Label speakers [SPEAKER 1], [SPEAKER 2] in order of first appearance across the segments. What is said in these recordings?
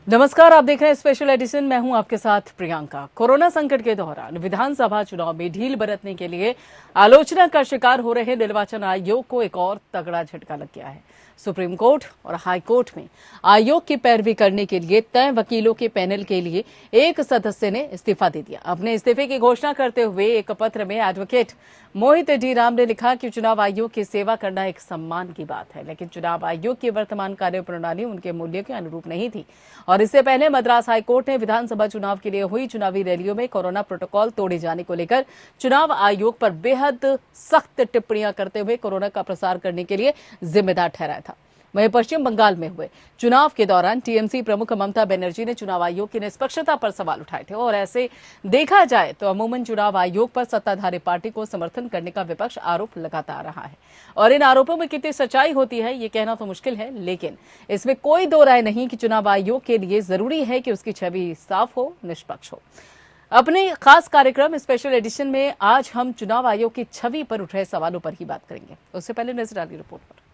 [SPEAKER 1] नमस्कार, आप देख रहे हैं स्पेशल एडिशन। मैं हूं आपके साथ प्रियंका। कोरोना संकट के दौरान विधानसभा चुनाव में ढील बरतने के लिए आलोचना का शिकार हो रहे निर्वाचन आयोग को एक और तगड़ा झटका लग गया है। सुप्रीम कोर्ट और हाई कोर्ट में आयोग की पैरवी करने के लिए तय वकीलों के पैनल के लिए एक सदस्य ने इस्तीफा दे दिया। अपने इस्तीफे की घोषणा करते हुए एक पत्र में एडवोकेट मोहित डी राम ने लिखा कि चुनाव आयोग की सेवा करना एक सम्मान की बात है, लेकिन चुनाव आयोग की वर्तमान कार्यप्रणाली उनके मूल्य के अनुरूप नहीं थी। और इससे पहले मद्रास हाईकोर्ट ने विधानसभा चुनाव के लिए हुई चुनावी रैलियों में कोरोना प्रोटोकॉल तोड़े जाने को लेकर चुनाव आयोग पर बेहद सख्त टिप्पणियां करते हुए कोरोना का प्रसार करने के लिए जिम्मेदार ठहराया था। वहीं पश्चिम बंगाल में हुए चुनाव के दौरान टीएमसी प्रमुख ममता बनर्जी ने चुनाव आयोग की निष्पक्षता पर सवाल उठाए थे। और ऐसे देखा जाए तो अमूमन चुनाव आयोग पर सत्ताधारी पार्टी को समर्थन करने का विपक्ष आरोप लगाता आ रहा है। और इन आरोपों में कितनी सच्चाई होती है ये कहना तो मुश्किल है, लेकिन इसमें कोई दो राय नहीं कि चुनाव आयोग के लिए जरूरी है कि उसकी छवि साफ हो, निष्पक्ष हो। अपने खास कार्यक्रम स्पेशल एडिशन में आज हम चुनाव आयोग की छवि पर उठ रहे सवालों पर ही बात करेंगे। उससे पहले नजर डालिए रिपोर्ट पर।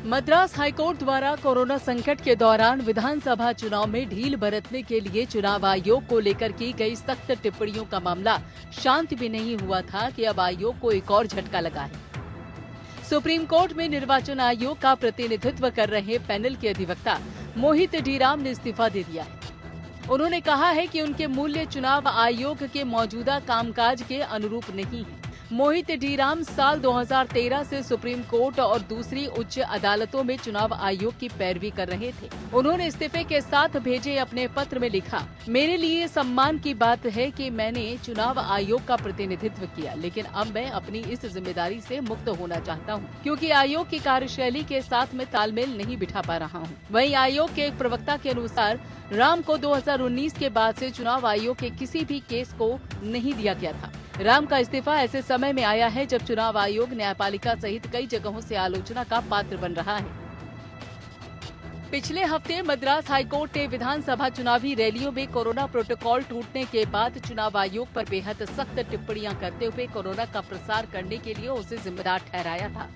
[SPEAKER 1] मद्रास हाईकोर्ट द्वारा कोरोना संकट के दौरान विधानसभा चुनाव में ढील बरतने के लिए चुनाव आयोग को लेकर की गई सख्त टिप्पणियों का मामला शांत भी नहीं हुआ था कि अब आयोग को एक और झटका लगा है। सुप्रीम कोर्ट में निर्वाचन आयोग का प्रतिनिधित्व कर रहे पैनल के अधिवक्ता मोहित डी राम ने इस्तीफा दे दिया है। उन्होंने कहा है कि उनके मूल्य चुनाव आयोग के मौजूदा कामकाज के अनुरूप नहीं है। मोहित डी राम साल 2013 से सुप्रीम कोर्ट और दूसरी उच्च अदालतों में चुनाव आयोग की पैरवी कर रहे थे। उन्होंने इस्तीफे के साथ भेजे अपने पत्र में लिखा, मेरे लिए सम्मान की बात है कि मैंने चुनाव आयोग का प्रतिनिधित्व किया, लेकिन अब मैं अपनी इस जिम्मेदारी से मुक्त होना चाहता हूं, क्योंकि आयोग की कार्यशैली के साथ मैं तालमेल नहीं बिठा पा रहा हूं। वहीं आयोग के एक प्रवक्ता के अनुसार राम को 2019 के बाद से चुनाव आयोग के किसी भी केस को नहीं दिया गया था। राम का इस्तीफा ऐसे समय में आया है जब चुनाव आयोग न्यायपालिका सहित कई जगहों से आलोचना का पात्र बन रहा है। पिछले हफ्ते मद्रास हाईकोर्ट ने विधानसभा चुनावी रैलियों में कोरोना प्रोटोकॉल टूटने के बाद चुनाव आयोग पर बेहद सख्त टिप्पणियां करते हुए कोरोना का प्रसार करने के लिए उसे जिम्मेदार ठहराया था।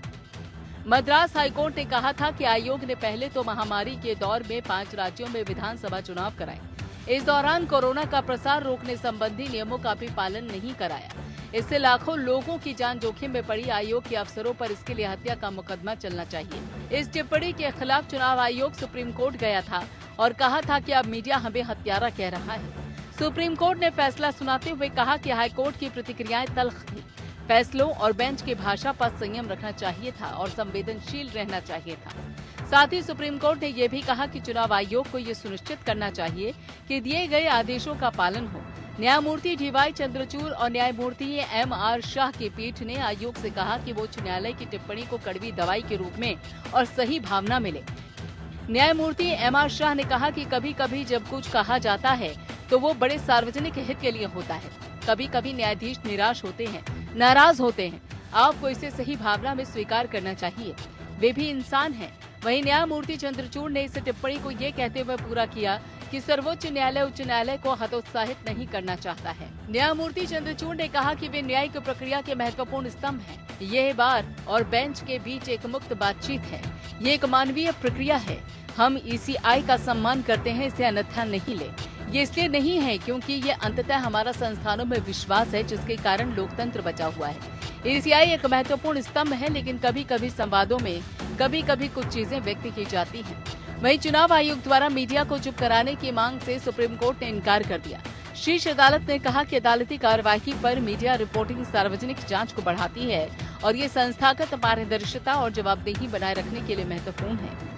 [SPEAKER 1] मद्रास हाईकोर्ट ने कहा था कि आयोग ने पहले तो महामारी के दौर में 5 राज्यों में विधानसभा चुनाव कराए। इस दौरान कोरोना का प्रसार रोकने संबंधी नियमों का भी पालन नहीं कराया। इससे लाखों लोगों की जान जोखिम में पड़ी। आयोग के अफसरों पर इसके लिए हत्या का मुकदमा चलना चाहिए। इस टिप्पणी के खिलाफ चुनाव आयोग सुप्रीम कोर्ट गया था और कहा था कि अब मीडिया हमें हत्यारा कह रहा है। सुप्रीम कोर्ट ने फैसला सुनाते हुए कहा कि हाईकोर्ट की प्रतिक्रियाएं तल्ख थी। फैसलों और बेंच की भाषा पर संयम रखना चाहिए था और संवेदनशील रहना चाहिए था। साथ ही सुप्रीम कोर्ट ने यह भी कहा कि चुनाव आयोग को ये सुनिश्चित करना चाहिए कि दिए गए आदेशों का पालन हो। न्यायमूर्ति डीवाई चंद्रचूड़ और न्यायमूर्ति एमआर शाह की पीठ ने आयोग से कहा कि वो उच्च न्यायालय की टिप्पणी को कड़वी दवाई के रूप में और सही भावना में ले। न्यायमूर्ति एमआर शाह ने कहा कि कभी कभी जब कुछ कहा जाता है तो वो बड़े सार्वजनिक हित के लिए होता है। कभी कभी न्यायाधीश निराश होते हैं, नाराज होते हैं। आपको इसे सही भावना में स्वीकार करना चाहिए, वे भी इंसान हैं। वहीं न्यायमूर्ति चंद्रचूड़ ने इस टिप्पणी को ये कहते हुए पूरा किया कि सर्वोच्च न्यायालय उच्च न्यायालय को हतोत्साहित नहीं करना चाहता है। न्यायमूर्ति चंद्रचूड़ ने कहा कि वे न्यायिक प्रक्रिया के महत्वपूर्ण स्तंभ हैं। यह बार और बेंच के बीच एक मुक्त बातचीत है। ये एक मानवीय प्रक्रिया है। हम ईसीआई का सम्मान करते हैं, इसे अन्यथा नहीं ले। ये इसलिए नहीं है क्योंकि ये अंततः हमारा संस्थानों में विश्वास है, जिसके कारण लोकतंत्र बचा हुआ है। ईसीआई एक महत्वपूर्ण स्तंभ है, लेकिन कभी कभी संवादों में कभी कभी कुछ चीजें व्यक्त की जाती हैं। वहीं चुनाव आयोग द्वारा मीडिया को चुप कराने की मांग से सुप्रीम कोर्ट ने इनकार कर दिया। शीर्ष अदालत ने कहा कि अदालती कार्यवाही पर मीडिया रिपोर्टिंग सार्वजनिक जांच को बढ़ाती है और ये संस्थागत पारदर्शिता और जवाबदेही बनाए रखने के लिए महत्वपूर्ण है।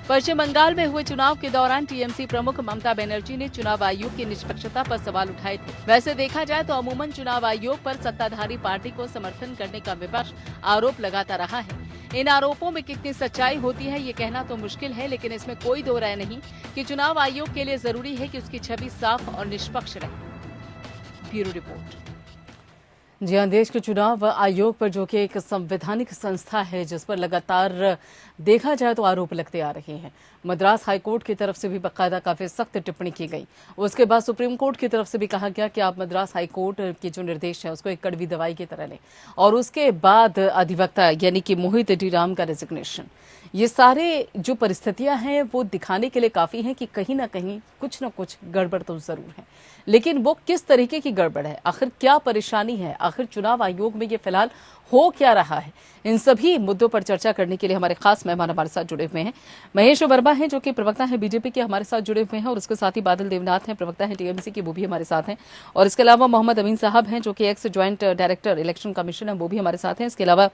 [SPEAKER 1] पश्चिम बंगाल में हुए चुनाव के दौरान टीएमसी प्रमुख ममता बनर्जी ने चुनाव आयोग की निष्पक्षता पर सवाल उठाए थे। वैसे देखा जाए तो अमूमन चुनाव आयोग पर सत्ताधारी पार्टी को समर्थन करने का विपक्ष आरोप लगाता रहा है। इन आरोपों में कितनी सच्चाई होती है ये कहना तो मुश्किल है, लेकिन इसमें कोई दो राय नहीं कि चुनाव आयोग के लिए जरूरी है कि उसकी छवि साफ और निष्पक्ष रहे। Bureau report. जी हाँ, देश के चुनाव आयोग पर जो कि एक संवैधानिक संस्था है जिस पर लगातार देखा जाए तो आरोप लगते आ रहे हैं। मद्रास हाईकोर्ट की तरफ से भी बाकायदा काफी सख्त टिप्पणी की गई। उसके बाद सुप्रीम कोर्ट की तरफ से भी कहा गया कि आप मद्रास हाईकोर्ट के जो निर्देश है उसको एक कड़वी दवाई की तरह लें। और उसके बाद अधिवक्ता यानी कि मोहित डी राम का रेजिग्नेशन। ये सारे जो परिस्थितियां हैं वो दिखाने के लिए काफी हैं कि कहीं ना कहीं कुछ ना कुछ गड़बड़ तो जरूर है, लेकिन वो किस तरीके की गड़बड़ है, आखिर क्या परेशानी है, आखिर चुनाव आयोग में ये फिलहाल हो क्या रहा है, इन सभी मुद्दों पर चर्चा करने के लिए हमारे खास मेहमान हमारे साथ जुड़े हुए हैं। महेश वर्मा हैं जो कि प्रवक्ता हैं बीजेपी के, हमारे साथ जुड़े हुए हैं, और उसके साथ ही बादल देवनाथ हैं, प्रवक्ता हैं टीएमसी के, वो भी हमारे साथ हैं। और इसके अलावा मोहम्मद अमीन साहब हैं जो कि x joint director election commission है, वो भी हमारे साथ हैं। इसके अलावा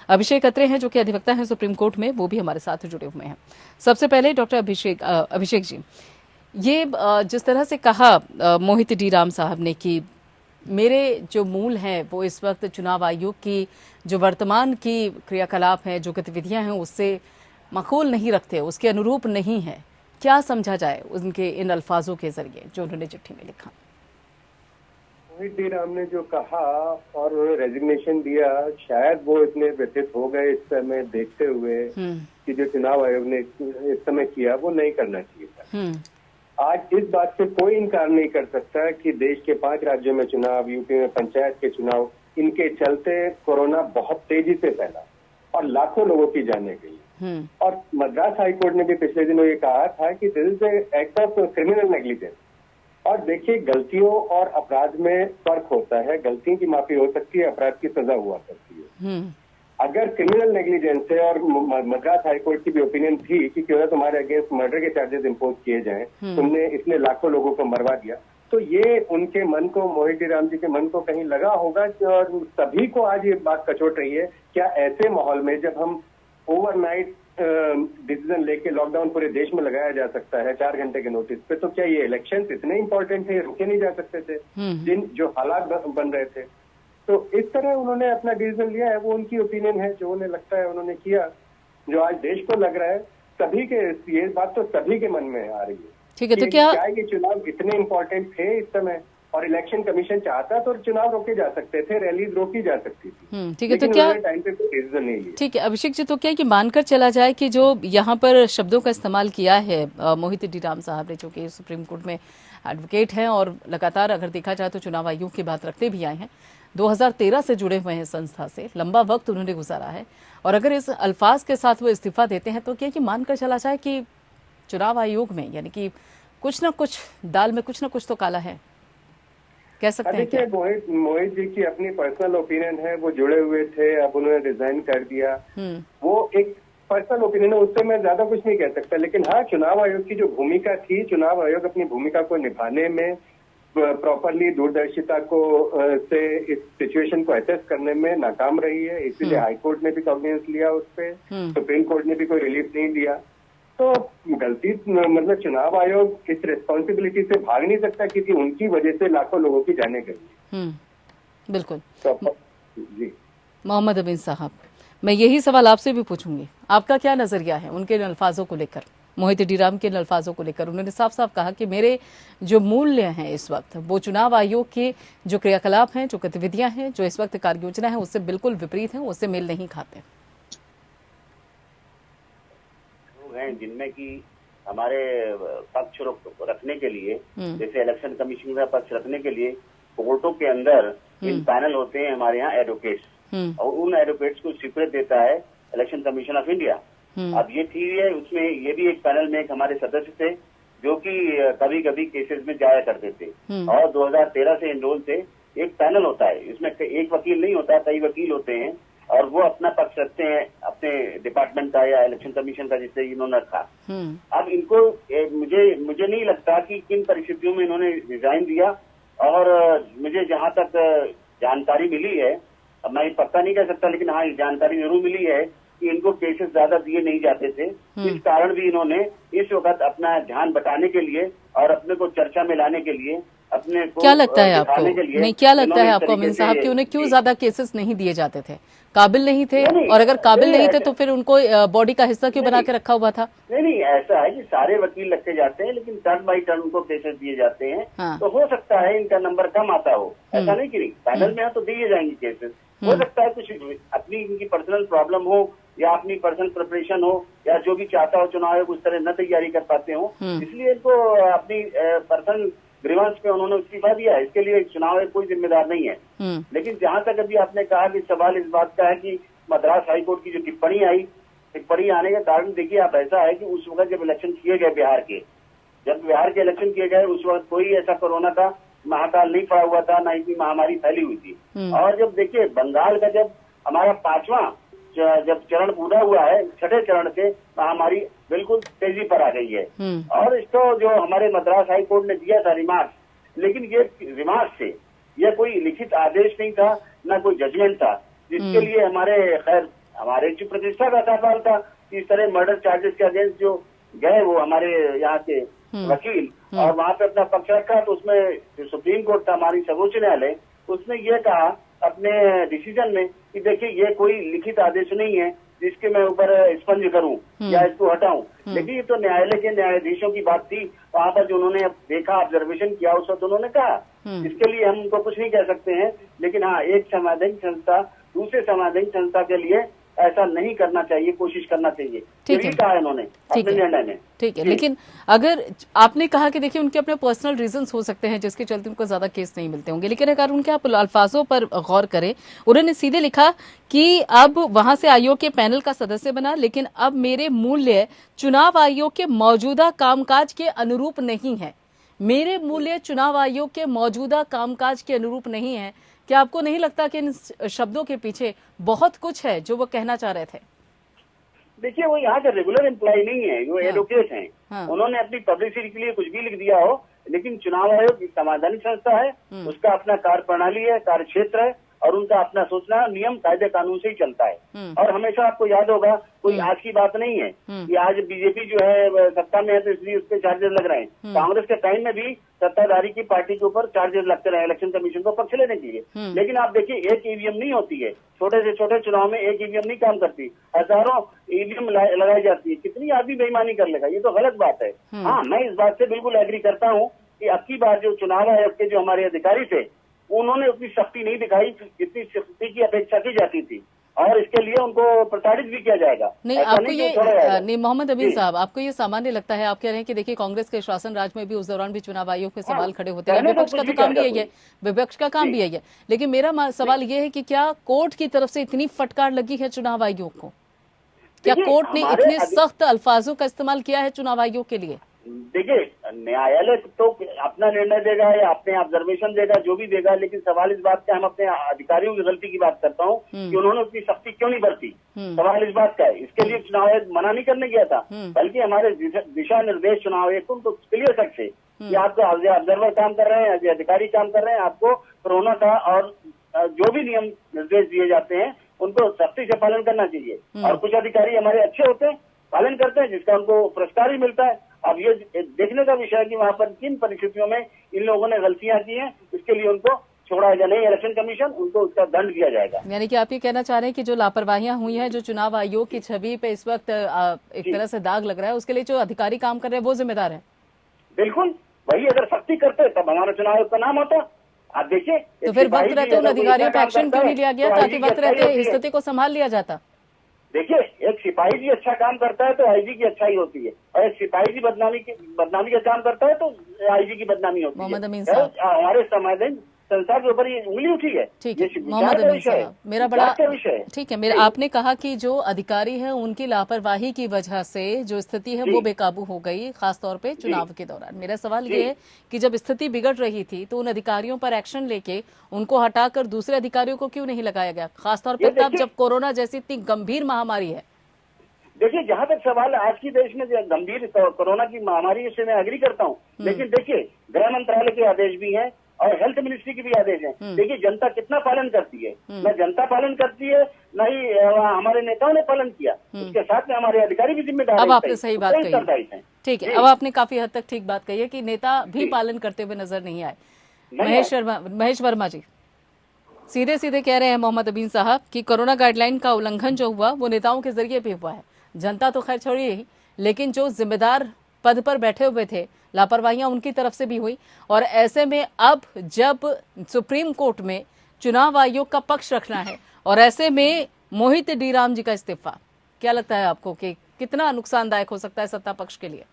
[SPEAKER 1] अभिषेक अत्रे हैं जो कि अधिवक्ता हैं सुप्रीम कोर्ट में, वो भी हमारे साथ जुड़े हुए हैं। सबसे पहले डॉक्टर अभिषेक जी, ये जिस तरह से कहा मोहित डी राम साहब ने कि मेरे जो मूल हैं वो इस वक्त चुनाव आयोग की जो वर्तमान की क्रियाकलाप हैं, जो गतिविधियां हैं, उससे माकूल नहीं रखते, उसके अनुरूप नहीं है, क्या समझा जाए उनके इन अल्फाजों के जरिए जो उन्होंने चिट्ठी में लिखा?
[SPEAKER 2] मोहित डी राम ने जो कहा और उन्होंने रेजिग्नेशन दिया, शायद वो इतने व्यथित हो गए इस समय देखते हुए कि जो चुनाव आयोग ने इस समय किया वो नहीं करना चाहिए था। आज इस बात से कोई इनकार नहीं कर सकता कि देश के 5 राज्यों में चुनाव, यूपी में पंचायत के चुनाव, इनके चलते कोरोना बहुत तेजी से फैला और लाखों लोगों की जानें गई। और मद्रास हाईकोर्ट ने भी पिछले दिनों ये कहा था कि this is act of criminal negligence. और देखिए, गलतियों और अपराध में फर्क होता है। गलतियों की माफी हो सकती है, अपराध की सजा हुआ करती है। अगर क्रिमिनल नेग्लिजेंस है, और मद्रास हाईकोर्ट की भी ओपिनियन थी कि क्यों ना तुम्हारे अगेंस्ट मर्डर के चार्जेस इंपोज किए जाएं, तुमने इसने लाखों लोगों को मरवा दिया, तो ये उनके मन को, मोहित डी राम जी के मन को कहीं लगा होगा। और सभी को आज ये बात कचोट रही है, क्या ऐसे माहौल में जब हम ओवरनाइट डिसीजन लेके लॉकडाउन पूरे देश में लगाया जा सकता है 4 घंटे के नोटिस पे, तो क्या ये इलेक्शंस इतने इंपॉर्टेंट थे, रुके नहीं जा सकते थे जो हालात बन रहे थे? तो इस तरह उन्होंने अपना डिसीजन लिया है, वो उनकी ओपिनियन है, जो उन्हें लगता है उन्होंने किया। जो आज देश को लग रहा है, सभी के, ये बात तो सभी के मन में आ रही है।
[SPEAKER 1] ठीक है, तो क्या
[SPEAKER 2] ये चुनाव इतने इम्पोर्टेंट थे इस समय, और इलेक्शन कमीशन चाहता तो चुनाव रोके जा सकते थे, रैलीज रोकी जा सकती थी।
[SPEAKER 1] ठीक है, तो क्या
[SPEAKER 2] टाइम पे कोई डिसीजन नहीं लिया।
[SPEAKER 1] ठीक है अभिषेक जी, तो क्या ये मानकर चला जाए कि जो यहाँ पर शब्दों का इस्तेमाल किया है मोहित डी राम साहब ने, जो कि सुप्रीम कोर्ट में एडवोकेट हैं और लगातार अगर देखा जाए तो चुनाव आयोग की बात रखते भी आए हैं, 2013 से जुड़े हुए हैं संस्था से, लंबा वक्त उन्होंने गुजारा है, और अगर इस अल्फाज के साथ वो इस्तीफा देते हैं तो क्या ये मानकर चला जाए कि चुनाव आयोग में यानी कि कुछ ना कुछ दाल में कुछ ना कुछ तो काला है, कह सकते हैं?
[SPEAKER 2] देखिए, मोहित जी की अपनी पर्सनल ओपिनियन है, वो जुड़े हुए थे, अब उन्होंने रिजाइन कर दिया, वो एक पर्सनल ओपिनियन है, उससे मैं ज्यादा कुछ नहीं कह सकता। लेकिन हाँ, चुनाव आयोग की जो भूमिका थी, चुनाव आयोग अपनी भूमिका को निभाने में, प्रॉपरली दूरदर्शिता को से इस सिचुएशन को असेस करने में नाकाम रही है। इसीलिए हाईकोर्ट ने भी कॉग्निजेंस लिया उस पर, सुप्रीम कोर्ट ने भी कोई रिलीफ नहीं दिया। तो गलती, मतलब चुनाव आयोग इस रिस्पॉन्सिबिलिटी से भाग नहीं सकता, क्योंकि उनकी वजह से लाखों लोगों की जाने गई।
[SPEAKER 1] बिल्कुल।
[SPEAKER 2] तो जी
[SPEAKER 1] मोहम्मद अमीन साहब, मैं यही सवाल आपसे भी पूछूंगी, आपका क्या नजरिया है उनके अल्फाजों को लेकर, मोहित डी राम के अल्फाजों को लेकर? उन्होंने साफ साफ कहा कि मेरे जो मूल्य हैं इस वक्त, वो चुनाव आयोग के जो क्रियाकलाप हैं, जो गतिविधियां हैं, जो इस वक्त कार्य योजना है, उससे बिल्कुल विपरीत हैं, उससे मेल नहीं खाते
[SPEAKER 3] हैं, जिनमें कि हमारे पक्ष रखने के लिए, जैसे इलेक्शन कमीशन का पक्ष रखने के लिए कोर्टों के अंदर इन पैनल होते हैं हमारे यहाँ एडवोकेट्स, और उन एडवोकेट्स को स्वीकृत देता है इलेक्शन कमीशन ऑफ इंडिया। अब ये ठीक है, उसमें ये भी एक पैनल में एक हमारे सदस्य थे जो कि कभी कभी केसेस में जाया करते थे, और 2013 से एनरोल थे। एक पैनल होता है, इसमें एक वकील नहीं होता, कई वकील होते हैं, और वो अपना पक्ष रखते हैं अपने डिपार्टमेंट का या इलेक्शन कमीशन का, जिससे इन्होंने रखा। अब इनको मुझे नहीं लगता कि किन परिस्थितियों में इन्होंने रिजाइन दिया, और मुझे जहां तक जानकारी मिली है, अब मैं पक्का नहीं कह सकता, लेकिन हाँ, जानकारी जरूर मिली है कि इनको केसेस ज्यादा दिए नहीं जाते थे। इस कारण भी इन्होंने इस वक्त अपना ध्यान बटाने के लिए और अपने को चर्चा में लाने के लिए अपने को
[SPEAKER 1] क्या लगता है आपको,
[SPEAKER 3] दिखाने के लिए
[SPEAKER 1] नहीं क्या लगता है
[SPEAKER 3] इन्होंने इस
[SPEAKER 1] आपको अमीन
[SPEAKER 3] तरीके
[SPEAKER 1] साहब
[SPEAKER 3] से-
[SPEAKER 1] कि उन्हें क्यों ज्यादा केसेस नहीं दिए जाते थे? काबिल नहीं थे?
[SPEAKER 3] नहीं,
[SPEAKER 1] और अगर काबिल नहीं थे
[SPEAKER 3] ऐसा-
[SPEAKER 1] तो फिर उनको बॉडी का हिस्सा क्यों बना के रखा हुआ था?
[SPEAKER 3] नहीं, ऐसा है कि सारे वकील रखे जाते हैं, लेकिन टर्न बाई टर्न उनको केसेस दिए जाते हैं।
[SPEAKER 1] हाँ।
[SPEAKER 3] तो हो सकता है इनका नंबर कम आता हो, ऐसा नहीं कि नहीं, पैनल में है तो दिए जाएंगे केसेस। हो सकता है कुछ अपनी इनकी पर्सनल प्रॉब्लम हो या अपनी पर्सनल प्रिपरेशन हो या जो भी चाहता हो चुनाव आयोग उस तरह न तैयारी कर पाते हो, इसलिए इनको अपनी पर्सनल ग्रीवेंस पे उन्होंने इस्तीफा दिया है। इसके लिए चुनाव आयोग कोई जिम्मेदार नहीं है। लेकिन जहां तक अभी आपने कहा कि सवाल इस बात का है कि मद्रास हाईकोर्ट की जो टिप्पणी आने का कारण देखिए आप, ऐसा है कि उस वक्त जब इलेक्शन किए गए जब बिहार के इलेक्शन किए गए उस वक्त कोई ऐसा कोरोना का महाकाल नहीं पड़ा हुआ था, ना इतनी महामारी फैली हुई थी। और जब देखिए बंगाल का जब हमारा 5वां जब चरण पूरा हुआ है, 6ठे चरण से महामारी बिल्कुल तेजी पर आ गई है। और इसको जो हमारे मद्रास हाई कोर्ट ने दिया था रिमार्क्स, लेकिन ये रिमार्क्स से यह कोई लिखित आदेश नहीं था, न कोई जजमेंट था, जिसके लिए हमारे जो प्रतिष्ठा का सवाल था कि इस तरह मर्डर चार्जेस के अगेंस्ट जो गए वो हमारे यहाँ के वकील और वहाँ पे अपना पक्ष रखा, तो उसमें जो सुप्रीम कोर्ट था, हमारी सर्वोच्च न्यायालय, उसने ये कहा अपने डिसीजन में कि देखिए ये कोई लिखित आदेश नहीं है जिसके मैं ऊपर स्पंज करूं या इसको हटाऊं। लेकिन ये तो न्यायालय के न्यायाधीशों की बात थी, वहां पर जो उन्होंने देखा, ऑब्जर्वेशन किया, उस वक्त उन्होंने कहा। इसके लिए हम उनको कुछ नहीं कह सकते हैं, लेकिन हाँ, एक संवैधानिक संस्था दूसरे संवैधानिक संस्था के लिए ऐसा नहीं करना चाहिए, कोशिश करना चाहिए।
[SPEAKER 1] ठीक है,
[SPEAKER 3] कहा है उन्होंने अपने निर्णय में।
[SPEAKER 1] ठीक है, लेकिन अगर आपने कहा कि देखिए उनके अपने पर्सनल रीजंस हो सकते हैं जिसके चलते उनको ज्यादा केस नहीं मिलते होंगे, लेकिन अगर उनके आप अल्फाजों पर गौर करें, उन्होंने सीधे लिखा कि अब वहां से आयोग के पैनल का सदस्य बना, लेकिन अब मेरे मूल्य चुनाव आयोग के मौजूदा कामकाज के अनुरूप नहीं है। मेरे मूल्य चुनाव आयोग के मौजूदा कामकाज के अनुरूप नहीं है। क्या आपको नहीं लगता कि इन शब्दों के पीछे बहुत कुछ है जो वो कहना चाह रहे थे?
[SPEAKER 3] देखिए वो यहाँ के रेगुलर एम्प्लॉय नहीं है, वो एडवोकेट हैं। उन्होंने अपनी पब्लिसिटी के लिए कुछ भी लिख दिया हो, लेकिन चुनाव आयोग एक संवैधानिक संस्था है, उसका अपना कार्य प्रणाली है, कार्य क्षेत्र है, और उनका अपना सोचना नियम कायदे कानून से ही चलता है। और हमेशा आपको याद होगा, कोई आज की बात नहीं है कि आज बीजेपी जो है सत्ता में है तो इसलिए उस पर चार्जेस लग रहे हैं। कांग्रेस के टाइम में भी सत्ताधारी की पार्टी के ऊपर चार्जेस लगते रहे इलेक्शन कमीशन को पक्ष लेने के लिए। लेकिन आप देखिए एक ईवीएम नहीं होती है, छोटे से छोटे चुनाव में एक ईवीएम नहीं काम करती, हजारों ईवीएम लगाई जाती है। कितनी आदमी बेईमानी कर लेगा, ये तो गलत बात है। हाँ, मैं इस बात से बिल्कुल एग्री करता हूँ कि अब की बार जो चुनाव आयोग के जो हमारे अधिकारी थे उन्होंने उतनी सख्ती नहीं दिखाई जितनी सख्ती की अपेक्षा की जाती थी, और इसके लिए उनको प्रताड़ित भी किया जाएगा।
[SPEAKER 1] नहीं, आपको ये नहीं मोहम्मद अमीन साहब, आपको ये सामान्य लगता है? आप कह रहे हैं कि देखिए कांग्रेस के शासन राज में भी उस दौरान भी चुनाव आयोग पे सवाल खड़े होते हैं। विपक्ष का तो काम भी यही है, विपक्ष का काम भी यही है। लेकिन मेरा सवाल ये है कि क्या कोर्ट की तरफ से इतनी फटकार लगी है चुनाव आयोग को? क्या कोर्ट ने इतने सख्त अल्फाजों का इस्तेमाल किया है चुनाव आयोग के लिए?
[SPEAKER 3] देखिए न्यायालय तो अपना निर्णय देगा या अपने ऑब्जर्वेशन देगा, जो भी देगा, लेकिन सवाल इस बात का, हम अपने अधिकारियों की गलती की बात करता हूँ कि उन्होंने उतनी सख्ती क्यों नहीं बरती। सवाल इस बात का है, इसके लिए चुनाव आयोग मना नहीं करने गया था, बल्कि हमारे दिशा निर्देश चुनाव आयोग को उनको क्लियर तक से कि आपको ऑब्जर्वर काम कर रहे हैं, अधिकारी काम कर रहे हैं, आपको कोरोना का और जो भी नियम निर्देश दिए जाते हैं उनको सख्ती से पालन करना चाहिए। और कुछ अधिकारी हमारे अच्छे होते हैं, पालन करते हैं, जिसका उनको पुरस्कार भी मिलता है। अब ये देखने का विषय है कि वहाँ पर किन परिस्थितियों में इन लोगों ने गलतियां की हैं, इसके लिए उनको छोड़ा या नहीं इलेक्शन कमीशन, उनको उसका दंड दिया जाएगा।
[SPEAKER 1] यानी कि आप ये कहना चाह रहे हैं कि जो लापरवाहियां हुई हैं, जो चुनाव आयोग की छवि पे इस वक्त एक तरह से दाग लग रहा है, उसके लिए जो अधिकारी काम कर रहे हैं वो जिम्मेदार है?
[SPEAKER 3] बिल्कुल, वही अगर सख्ती करते तब हमारा चुनाव आयोग का नाम होता। आप देखिए,
[SPEAKER 1] तो फिर वक्त रहते उन अधिकारियों पर एक्शन क्यों नहीं लिया गया, ताकि वक्त रहते स्थिति को संभाल लिया जाता?
[SPEAKER 3] देखिए, एक सिपाही जी अच्छा काम करता है तो आईजी की अच्छाई होती है, और एक सिपाही जी बदनामी का काम करता है तो आईजी की बदनामी होती है।
[SPEAKER 1] मोहम्मद अमीन साहब,
[SPEAKER 3] हमारे संवैधानिक संस्था के ऊपर ये उंगली उठी है।
[SPEAKER 1] ठीक है मोहम्मद अमीन साहब, मेरा बड़ा ठीक है, मेरा आपने कहा कि जो अधिकारी हैं उनकी लापरवाही की वजह से जो स्थिति है वो बेकाबू हो गई, खासतौर पे चुनाव के दौरान। मेरा सवाल ये है कि जब स्थिति बिगड़ रही थी तो उन अधिकारियों पर एक्शन लेके उनको हटाकर दूसरे अधिकारियों को क्यों नहीं लगाया गया, खासतौर पर तब जब कोरोना जैसी इतनी गंभीर महामारी है?
[SPEAKER 3] देखिए, जहां तक सवाल आज की देश में गंभीर कोरोना की महामारी से मैं एग्री करता हूँ, लेकिन देखिए गृह मंत्रालय के आदेश भी हैं, और हेल्थ मिनिस्ट्री के भी आदेश हैं। देखिए जनता कितना पालन करती है, न जनता पालन करती है, न ही हमारे नेताओं ने पालन किया, उसके साथ में हमारे अधिकारी भी जिम्मेदार।
[SPEAKER 1] अब आपने सही बात कही, ठीक है, अब आपने काफी हद तक ठीक बात कही है कि नेता भी पालन करते हुए नजर नहीं आए। महेश वर्मा जी सीधे सीधे कह रहे हैं मोहम्मद अमीन साहब कि कोरोना गाइडलाइन का उल्लंघन जो हुआ वो नेताओं के जरिए भी हुआ है, जनता तो खैर छोड़िए ही, लेकिन जो जिम्मेदार पद पर बैठे हुए थे लापरवाहियां उनकी तरफ से भी हुई। और ऐसे में अब जब सुप्रीम कोर्ट में चुनाव आयोग का पक्ष रखना है और ऐसे में मोहित डी राम जी का इस्तीफा, क्या लगता है आपको कि कितना नुकसानदायक हो सकता है सत्ता पक्ष के लिए?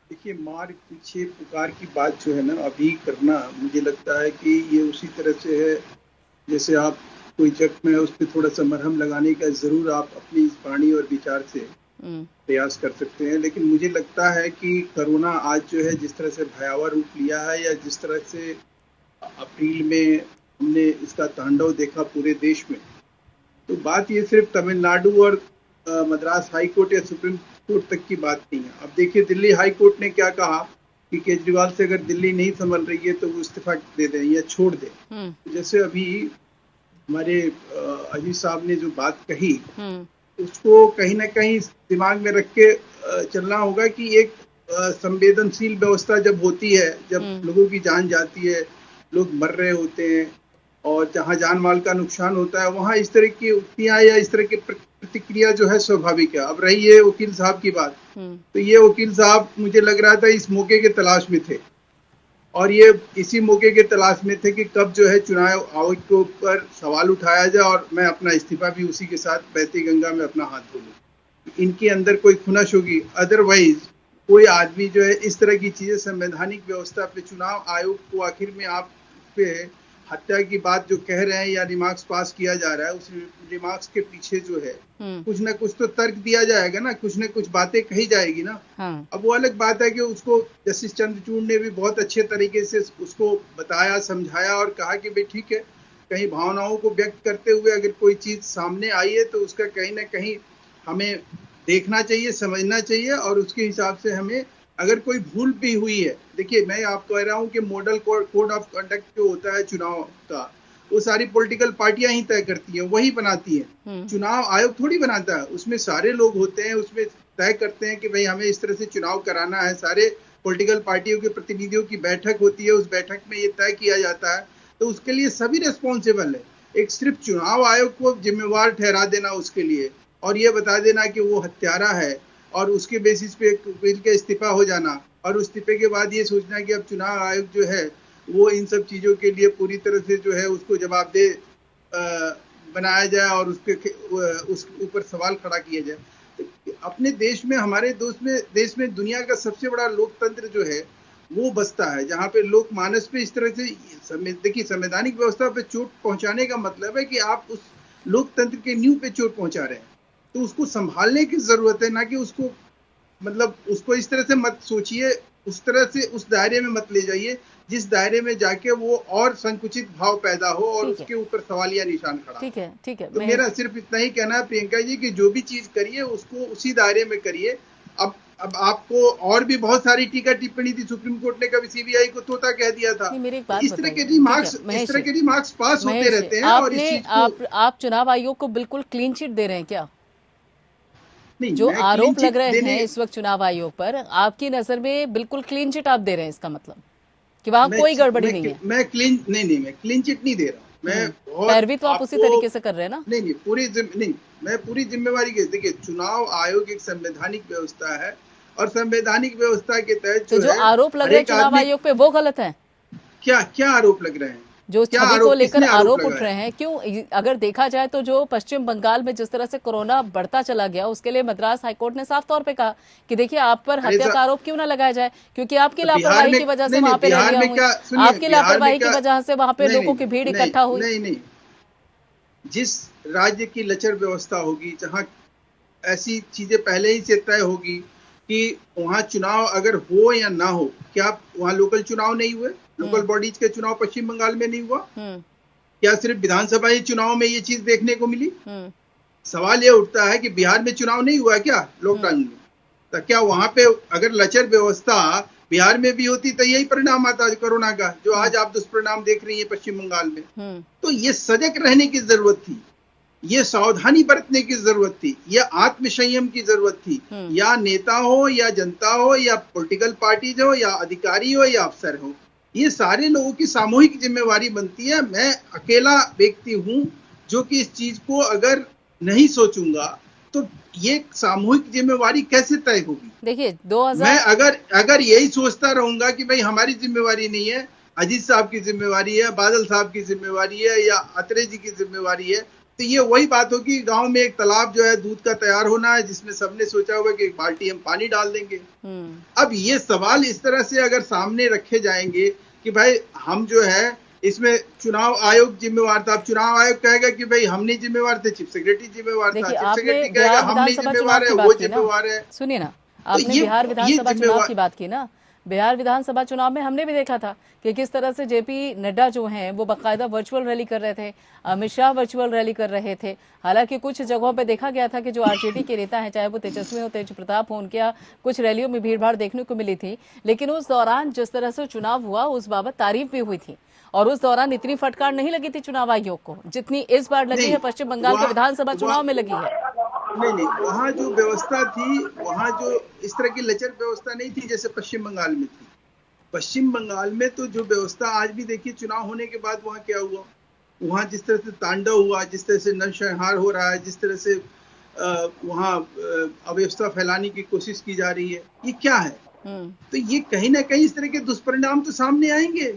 [SPEAKER 4] देखिए, मार पीछे पुकार की बात जो है ना अभी करना, मुझे लगता है कि ये उसी तरह से है जैसे आप कोई जख्म है उस पर थोड़ा सा मरहम लगाने का जरूर आप अपनी इस वाणी और विचार से प्रयास कर सकते हैं। लेकिन मुझे लगता है कि कोरोना आज जो है जिस तरह से भयावह रूप लिया है, या जिस तरह से अप्रैल में हमने इसका तांडव देखा पूरे देश में, तो बात ये सिर्फ तमिलनाडु और मद्रास हाई कोर्ट या सुप्रीम कोर्ट तक की बात नहीं है। अब देखिए दिल्ली हाई कोर्ट ने क्या कहा कि केजरीवाल से अगर दिल्ली नहीं संभल रही है तो वो इस्तीफा दे दें या छोड़ दें। जैसे अभी हमारे अजीत साहब ने जो बात कही उसको कहीं ना कहीं दिमाग में रख के चलना होगा कि एक संवेदनशील व्यवस्था जब होती है, जब लोगों की जान जाती है, लोग मर रहे होते हैं और जहां जान माल का नुकसान होता है वहां इस तरह की उक्तियां या इस तरह की प्रतिक्रिया जो है स्वाभाविक है। अब रही है वकील साहब की बात, तो ये वकील साहब मुझे लग रहा था इस मौके के तलाश में थे और ये इसी मौके के तलाश में थे कि कब जो है चुनाव आयोग के ऊपर सवाल उठाया जाए और मैं अपना इस्तीफा भी उसी के साथ बहती गंगा में अपना हाथ धो लूं। इनके अंदर कोई खुनश होगी, अदरवाइज कोई आदमी जो है इस तरह की चीजें संवैधानिक व्यवस्था पे, चुनाव आयोग को आखिर में आप पे हत्या की बात जो कह रहे हैं या रिमार्क्स पास किया जा रहा है, उस रिमार्क्स के पीछे जो है कुछ ना कुछ तो तर्क दिया जाएगा ना, कुछ ना कुछ बातें कही जाएगी ना। अब वो अलग बात है कि उसको जस्टिस चंद्रचूड़ ने भी बहुत अच्छे तरीके से उसको बताया, समझाया और कहा कि भाई ठीक है, कहीं भावनाओं को व्यक्त करते हुए अगर कोई चीज सामने आई है तो उसका कहीं ना कहीं हमें देखना चाहिए, समझना चाहिए और उसके हिसाब से हमें अगर कोई भूल भी हुई है, देखिए मैं आपको कह रहा हूँ कि मॉडल कोड ऑफ कंडक्ट जो होता है चुनाव का, वो सारी पॉलिटिकल पार्टियां ही तय करती हैं, वही बनाती हैं। चुनाव आयोग थोड़ी बनाता है, उसमें सारे लोग होते हैं, उसमें तय करते हैं कि भाई हमें इस तरह से चुनाव कराना है। सारे पॉलिटिकल पार्टियों के प्रतिनिधियों की बैठक होती है, उस बैठक में ये तय किया जाता है, तो उसके लिए सभी रिस्पॉन्सिबल है। एक सिर्फ चुनाव आयोग को जिम्मेवार ठहरा देना उसके लिए और ये बता देना कि वो हत्यारा है और उसके बेसिस पे वकील का इस्तीफा हो जाना और उस इस्तीफे के बाद ये सोचना कि अब चुनाव आयोग जो है वो इन सब चीजों के लिए पूरी तरह से जो है उसको जवाबदेह बनाया जाए और उसके ऊपर सवाल खड़ा किया जाए। तो अपने देश में, हमारे देश में दुनिया का सबसे बड़ा लोकतंत्र जो है वो बसता है, जहाँ पे लोक मानस पे इस तरह से देखिए संवैधानिक व्यवस्था पे चोट पहुंचाने का मतलब है कि आप उस लोकतंत्र के नींव पे चोट पहुंचा रहे हैं, तो उसको संभालने की जरूरत है, ना कि उसको मतलब उसको इस तरह से मत सोचिए, उस तरह से उस दायरे में मत ले जाइए जिस दायरे में जाके वो और संकुचित भाव पैदा हो और उसके ऊपर सवालिया निशान खड़ा।
[SPEAKER 1] ठीक है।
[SPEAKER 4] तो मेरा सिर्फ इतना ही कहना है प्रियंका जी कि जो भी चीज करिए उसको उसी दायरे में करिए। अब आपको और भी बहुत सारी टीका टिप्पणी थी, सुप्रीम कोर्ट ने कभी सीबीआई को तोता कह दिया था। इस तरह के रिमार्क्स पास होते रहते हैं और इस चीज को
[SPEAKER 1] आप चुनाव आयोग को बिल्कुल क्लीन चिट दे रहे हैं क्या? जो आरोप लग रहे हैं इस वक्त चुनाव आयोग पर, आपकी नजर में बिल्कुल क्लीन चिट आप दे रहे हैं, इसका मतलब कि वहाँ कोई गड़बड़ी नहीं है?
[SPEAKER 4] मैं क्लीन चिट नहीं दे रहा हूँ, मैं
[SPEAKER 1] पैरवी तो आप उसी तरीके से कर रहे हैं ना।
[SPEAKER 4] मैं पूरी जिम्मेवारी के, देखिए चुनाव आयोग एक संवैधानिक व्यवस्था है और संवैधानिक व्यवस्था के तहत
[SPEAKER 1] जो आरोप लग रहे हैं चुनाव आयोग पे वो गलत है।
[SPEAKER 4] क्या आरोप लग रहे हैं?
[SPEAKER 1] जो छवि को लेकर आरोप उठ रहे हैं, क्यों? अगर देखा जाए तो जो पश्चिम बंगाल में जिस तरह से कोरोना बढ़ता चला गया, उसके लिए मद्रास हाईकोर्ट ने साफ तौर पे कहा कि देखिए आप पर हत्या का आरोप क्यों ना लगाया जाए, क्योंकि आपकी लापरवाही की वजह से वहां पे आपकी लापरवाही की वजह से वहां पे लोगों की भीड़ इकट्ठा हुई।
[SPEAKER 4] नहीं, जिस राज्य की लचर व्यवस्था होगी, जहाँ ऐसी चीजें पहले ही से तय होगी कि वहाँ चुनाव अगर हो या ना हो, क्या वहाँ लोकल चुनाव नहीं हुए? लोकल बॉडीज के चुनाव पश्चिम बंगाल में नहीं हुआ? क्या सिर्फ विधानसभा चुनाव में ये चीज देखने को मिली? सवाल ये उठता है कि बिहार में चुनाव नहीं हुआ क्या लॉकडाउन में? तो क्या वहां पे अगर लचर व्यवस्था बिहार में भी होती तो यही परिणाम आता कोरोना का, जो आज आप दुष्परिणाम देख रही है पश्चिम बंगाल में। तो ये सजग रहने की जरूरत थी, ये सावधानी बरतने की जरूरत थी, ये आत्मसंयम की जरूरत थी। या नेता हो या जनता हो या पॉलिटिकल पार्टीज हो या अधिकारी हो या अफसर हो, ये सारे लोगों की सामूहिक जिम्मेवारी बनती है। मैं अकेला व्यक्ति हूं जो कि इस चीज को अगर नहीं सोचूंगा तो ये सामूहिक जिम्मेवारी कैसे तय होगी।
[SPEAKER 1] देखिए 2000
[SPEAKER 4] मैं अगर यही सोचता रहूंगा कि भाई हमारी जिम्मेवारी नहीं है, अजीत साहब की जिम्मेवारी है, बादल साहब की जिम्मेवारी है या अत्रे जी की जिम्मेवारी है, तो ये वही बात होगी, गांव में एक तालाब जो है दूध का तैयार होना है जिसमें सबने सोचा हुआ कि एक बाल्टी हम पानी डाल देंगे। अब ये सवाल इस तरह से अगर सामने रखे जाएंगे कि भाई हम जो है इसमें चुनाव आयोग जिम्मेवार था, अब चुनाव आयोग कहेगा कि भाई हम नहीं जिम्मेवार थे, चीफ सेक्रेटरी जिम्मेवार था, चीफ सेक्रेटरी कहेगा हम नहीं जिम्मेवार है, वो जिम्मेवार है।
[SPEAKER 1] सुनिए ना, आपने बिहार विधानसभा चुनाव की बात की ना, बिहार विधानसभा चुनाव में हमने भी देखा था कि किस तरह से जेपी नड्डा जो हैं वो बाकायदा वर्चुअल रैली कर रहे थे, अमित शाह वर्चुअल रैली कर रहे थे। हालांकि कुछ जगहों पे देखा गया था कि जो आरजेडी के नेता हैं, चाहे वो तेजस्वी हो, तेज प्रताप हो, उनके यहाँ कुछ रैलियों में भीड़भाड़ देखने को मिली थी। लेकिन उस दौरान जिस तरह से चुनाव हुआ उस बाबत तारीफ भी हुई थी और उस दौरान इतनी फटकार नहीं लगी थी चुनाव आयोग को जितनी इस बार लगी है पश्चिम बंगाल के विधानसभा चुनाव में लगी है।
[SPEAKER 4] नहीं, वहाँ जो व्यवस्था थी, वहाँ जो इस तरह की लचर व्यवस्था नहीं थी जैसे पश्चिम बंगाल में थी। पश्चिम बंगाल में तो जो व्यवस्था आज भी देखिए, चुनाव होने के बाद वहाँ क्या हुआ, वहाँ जिस तरह से तांडव हुआ, जिस तरह से नरसंहार हो रहा है, जिस तरह से वहाँ अव्यवस्था फैलाने की कोशिश की जा रही है, ये क्या है? तो ये कहीं ना कहीं इस तरह के दुष्परिणाम तो सामने आएंगे,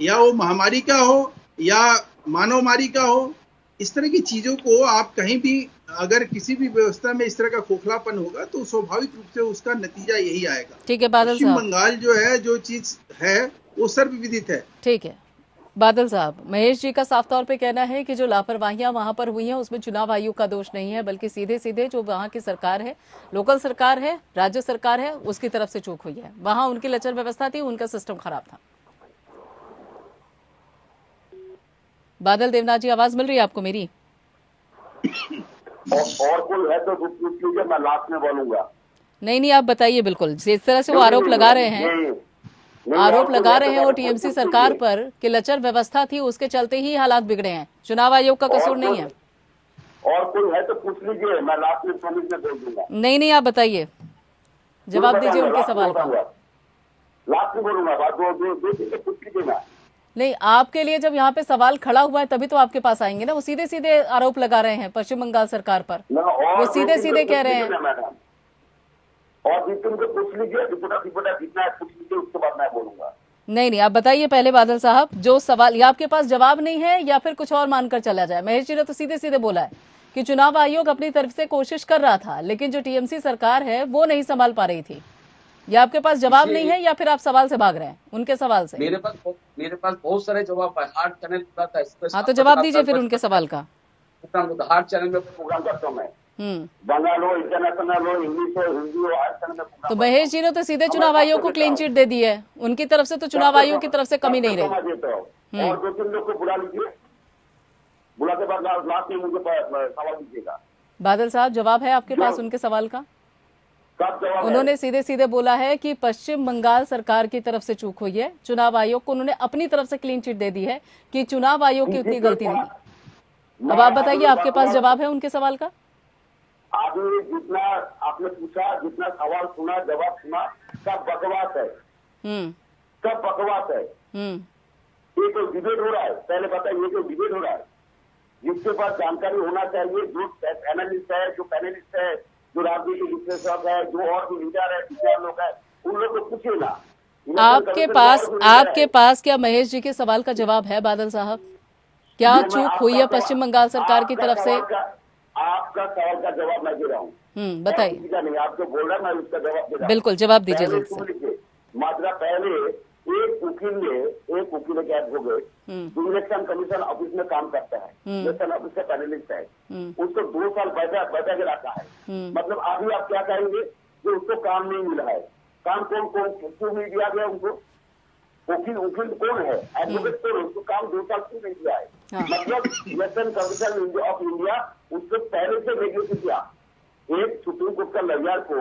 [SPEAKER 4] या वो महामारी का हो या मानवमारी का हो। इस तरह की चीजों को आप कहीं भी अगर किसी भी व्यवस्था में इस तरह का खोखलापन होगा तो स्वाभाविक रूप से उसका नतीजा यही आएगा।
[SPEAKER 1] ठीक है बादल साहब,
[SPEAKER 4] पश्चिम बंगाल जो है, जो चीज है वो सर्वविदित है।
[SPEAKER 1] ठीक है बादल साहब, महेश जी का साफ तौर पे कहना है कि जो लापरवाहियां वहां पर हुई हैं उसमें चुनाव आयोग का दोष नहीं है, बल्कि सीधे सीधे जो वहां की सरकार है, लोकल सरकार है, राज्य सरकार है, उसकी तरफ से चूक हुई है। वहां उनकी लचर व्यवस्था थी, उनका सिस्टम खराब था। बादल देवनाथ जी, आवाज मिल रही है आपको मेरी?
[SPEAKER 3] और कोई है तो पूछ लीजिए, मैं लास्ट में बोलूंगा।
[SPEAKER 1] नहीं, आप बताइए। बिल्कुल जिस तरह से वो आरोप लगा रहे हैं, आरोप लगा रहे हैं वो टीएमसी सरकार पर कि लचर व्यवस्था थी, उसके चलते ही हालात बिगड़े हैं, चुनाव आयोग का कसूर नहीं है।
[SPEAKER 3] और कोई है तो पूछ लीजिए, मैं लास्ट में प्रॉमिस में बोल दूंगा।
[SPEAKER 1] नहीं, आप बताइए, जवाब दीजिए उनके सवाल का।
[SPEAKER 3] लास्ट में बोलूंगा, दो पूछ लीजिए ना।
[SPEAKER 1] नहीं, आपके लिए जब यहाँ पे सवाल खड़ा हुआ है तभी तो आपके पास आएंगे ना। वो सीधे सीधे आरोप लगा रहे हैं पश्चिम बंगाल सरकार पर, वो सीधे सीधे कह रहे हैं।
[SPEAKER 3] और को पूछ लीजिए, रिपोर्टर जितना पूछ लीजिए, उसके बाद मैं बोलूंगा।
[SPEAKER 1] नहीं, आप बताइए पहले बादल साहब, जो सवाल या आपके पास जवाब नहीं है या फिर कुछ और मानकर चला जाए। महेश जी ने तो सीधे सीधे बोला है कि चुनाव आयोग अपनी तरफ से कोशिश कर रहा था, लेकिन जो टीएमसी सरकार है वो नहीं संभाल पा रही थी। या आपके पास जवाब नहीं है या फिर आप सवाल से भाग रहे हैं उनके सवाल से?
[SPEAKER 5] मेरे पास बहुत सारे जवाब है। हार्ट चैनल पूरा था,
[SPEAKER 1] हाँ तो जवाब दीजिए फिर उनके सवाल का।
[SPEAKER 5] हार्ट चैनल में
[SPEAKER 3] प्रोग्राम करता हूँ मैं, बंगाल हो, इंटरनेशनल हो, इंग्लिश हो, हिंदी हो, हर चैनल में।
[SPEAKER 1] तो महेश जी ने तो सीधे चुनाव आयोग को क्लीन चिट दे दी है, उनकी तरफ से तो चुनाव आयोग की तरफ से कमी नहीं रही।
[SPEAKER 3] और 2-3 लोग को बुला लीजिए, बुला के बाद लास्ट में मुझे सवाल दीजिएगा।
[SPEAKER 1] बादल साहब, जवाब है आपके पास उनके सवाल का? उन्होंने सीधे सीधे बोला है कि पश्चिम बंगाल सरकार की तरफ से चूक हुई है, चुनाव आयोग को उन्होंने अपनी तरफ से क्लीन चिट दे दी है कि चुनाव आयोग की उतनी गलती नहीं। अब आप बताइए, आपके पास जवाब है उनके सवाल का?
[SPEAKER 3] अभी जितना आपने पूछा, जितना सवाल सुना, जवाब सुना, सब बकवास है, सब बकवास है। ये तो डिबेट हो रहा है, पहले बताइए, ये तो डिबेट हो रहा है। जिसके पास जानकारी होना चाहिए, जो एनालिस्ट है, जो पैनलिस्ट है, जो राजनीतिक विश्लेषक है, जो और भी लीडर है, टीचर लोग है, उन लोग को पूछिए ना।
[SPEAKER 1] आपके पास क्या महेश जी के सवाल का जवाब है बादल साहब? क्या चूक हुई है पश्चिम बंगाल सरकार की तरफ से?
[SPEAKER 3] आपका सवाल का जवाब मैं दे रहा हूँ।
[SPEAKER 1] बताइए।
[SPEAKER 3] नहीं, आप जो बोल रहे हैं मैं उसका जवाब दे रहा हूँ।
[SPEAKER 1] बिल्कुल जवाब दीजिए जल्द से।
[SPEAKER 3] मात्रा पहले एक वकील कैद हो गए, जो इलेक्शन कमीशन ऑफिस में काम करता है, इलेक्शन ऑफिस का पैनलिस्ट है, उसको 2 साल बैठा के रखा है। मतलब अभी आप क्या कहेंगे कि उसको काम नहीं मिला है? काम क्यों नहीं दिया गया उनको? वकील कौन है, एडवोकेट कौन है, उसको काम 2 साल क्यों नहीं दिया है? मतलब इलेक्शन कमीशन ऑफ इंडिया उसको पहले से नेगलेक्ट किया। एक सुप्रीम कोर्ट का लॉयर को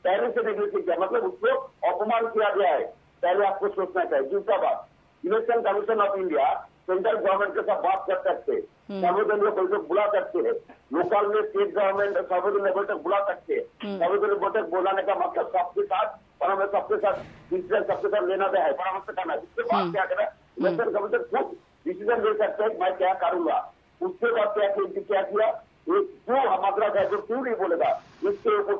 [SPEAKER 3] पहले से नेग्लेक्ट किया, मतलब उसको अपमान किया गया है, पहले आपको सोचना चाहिए। दूसरा बात, election commission of India central government के साथ बात कर सकते हैं, सर्वदलीय बैठक बुला सकते हैं, लोकल में स्टेट गवर्नमेंट सर्वदलीय बैठक बुला सकते हैं। सर्वदलीय बैठक बुलाने का मतलब सबके साथ परामर्श, सबके साथ डिसीजन सबके साथ लेना है, परामर्श करना है। उसके बाद क्या करें, इलेक्शन कमीशन खुद डिसीजन ले सकते हैं, मैं क्या करूंगा। उसके बाद क्या किया, जो मद्रास हाईकोर्ट क्यों नहीं बोलेगा, इसके ऊपर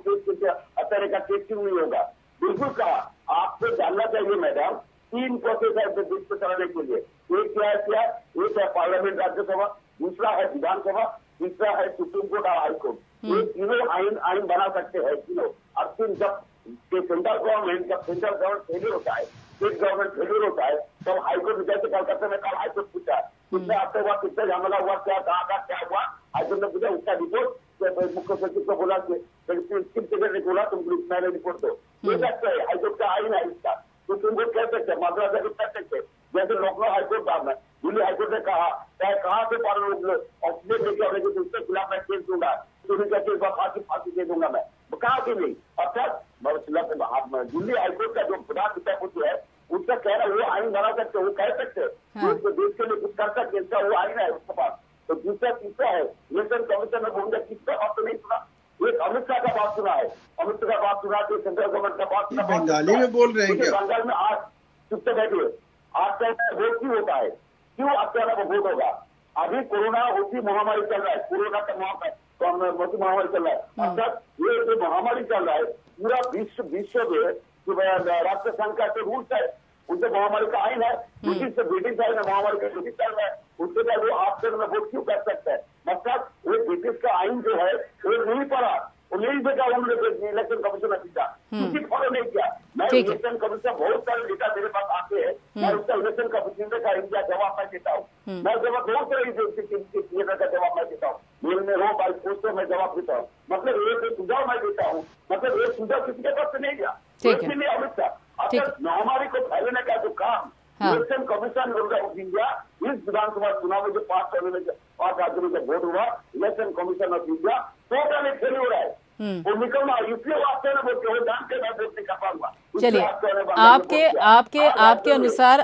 [SPEAKER 3] अतरे का केस क्यों नहीं होगा। बिल्कुल कहा, आपको जानना चाहिए मैडम, 3 प्रोसेस है देश को चलाने के लिए। एक है पार्लियामेंट राज्यसभा, दूसरा है विधानसभा, तीसरा है सुप्रीम कोर्ट और हाईकोर्ट। ये तीनों आइन बना सकते हैं तीनों। अब जब सेंट्रल गवर्नमेंट फेलियर होता है, स्टेट गवर्नमेंट फेलियर होता है, तो हाईकोर्ट, जैसे कलकत्ता में कल हाईकोर्ट पूछा कितने हफ्ते हुआ, कितने झमेला हुआ, क्या कहा क्या हुआ, हाईकोर्ट ने पूछा, उसका रिपोर्ट मुख्य सचिव को बोला, ने बोला तुम मैंने रिपोर्ट दो। ये सकते हैं, हाईकोर्ट का आइन है इसका, सुप्रीम कोर्ट कह सकते हैं, मद्रास हाईकोर्ट कह सकते हैं। जैसे लखनऊ हाईकोर्ट था, दिल्ली हाईकोर्ट ने कहा, चाहे कहाँ से ऑक्सीजन लेके आने के उसके खिलाफ मैं केस दूंगा, चोरी का केस फांसी दे दूंगा मैं, कहा कि नहीं। अर्थात दिल्ली हाईकोर्ट का जो प्रधान विचारपति है, उसका कह रहा है वो आइन बना सकते, वो कह सकते हैं, देश के लिए कुछ कर सकते, इसका वो आइन है उसके पास। तो दूसरा तीसरा है, इलेक्शन कमीशन में बोलूंगा, किसका बात तो नहीं सुना, एक अमित शाह का बात सुना है, अमित शाह का बात सुना, तो सेंट्रल गवर्नमेंट का बात सुना।
[SPEAKER 4] बंगाली में बोल रहे हैं क्या?
[SPEAKER 3] बंगाल में 8 चुपते बैठे, 8 वोट क्यों होता है, क्यों 8 वोट होगा। अभी कोरोना होती महामारी चल रहा है, कोरोना का महामारी चल रहा है। अर्थात ये जो महामारी चल रहा है, पूरा विश्व में राष्ट्र संघ का रूल्स है, उनसे महामारी का आइन है, ब्रिटिश आइन है, महामारी का ब्रिटिश चल रहा है, उसके बाद वो आप में वोट क्यों कर सकते हैं। मतलब वो ब्रिटिश का आइन जो है वो नहीं पड़ा, वो नहीं देखा उन्होंने, इलेक्शन कमीशन ने सीखा, उसी फॉलो नहीं किया। मैं इलेक्शन कमीशन बहुत सारे डेटा मेरे पास आते हैं, मैं उसका इलेक्शन कमीशन का इंडिया जवाब मैं देता हूँ, मैं जवाब बहुत सारे का जवाब मैं देता हूँ, मेल में हो बाई पोस्ट में जवाब देता हूँ। मतलब एक सुझाव मैं देता हूँ, मतलब एक सुझाव किसी के पास से नहीं गया, इसलिए अमित शाह महामारी को फैलने का जो काम इलेक्शन कमीशन ऑफ इंडिया, इस विधानसभा चुनाव में जो 5 राज्यों में जब वोट हुआ, election commission of India totally fail हो रहा है, वो निकलना, इसलिए वो आपसे ना बोलते हो, जानते मैं वोट नहीं कर पाऊंगा।
[SPEAKER 1] चलिए,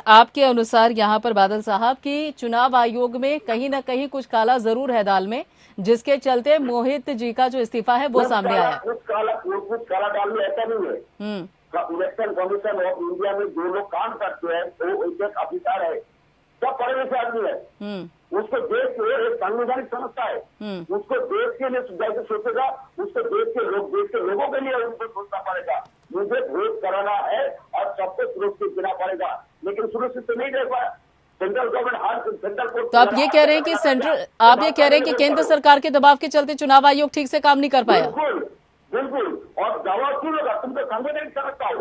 [SPEAKER 1] आपके अनुसार यहाँ पर बादल साहब की चुनाव आयोग में कहीं ना कहीं कुछ काला जरूर है दाल में, जिसके चलते मोहित जी का जो इस्तीफा है वो सामने आया।
[SPEAKER 3] कुछ काला दाल में ऐसा नहीं है। इलेक्शन कमीशन ऑफ इंडिया में जो लोग काम करते हैं वो एक अफिसर है, सब पढ़े लिखे आदमी है, उसको देश के एक संवैधानिक संस्था है, उसको देश के लिए जैसे सोचेगा, उसको देश के लोगों के लिए उनको सोचना पड़ेगा। मुझे वोट कराना है और सबको सुरक्षित देना पड़ेगा, लेकिन सुरक्षित तो नहीं दे पाया सेंट्रल गवर्नमेंट। सेंट्रल कोर्ट,
[SPEAKER 1] तो आप ये कह रहे हैं कि केंद्र सरकार के दबाव के चलते चुनाव आयोग ठीक से काम नहीं कर पाया।
[SPEAKER 3] बिल्कुल, और दबाव क्यों लगा, तुमको संवैधानिक समझता हो,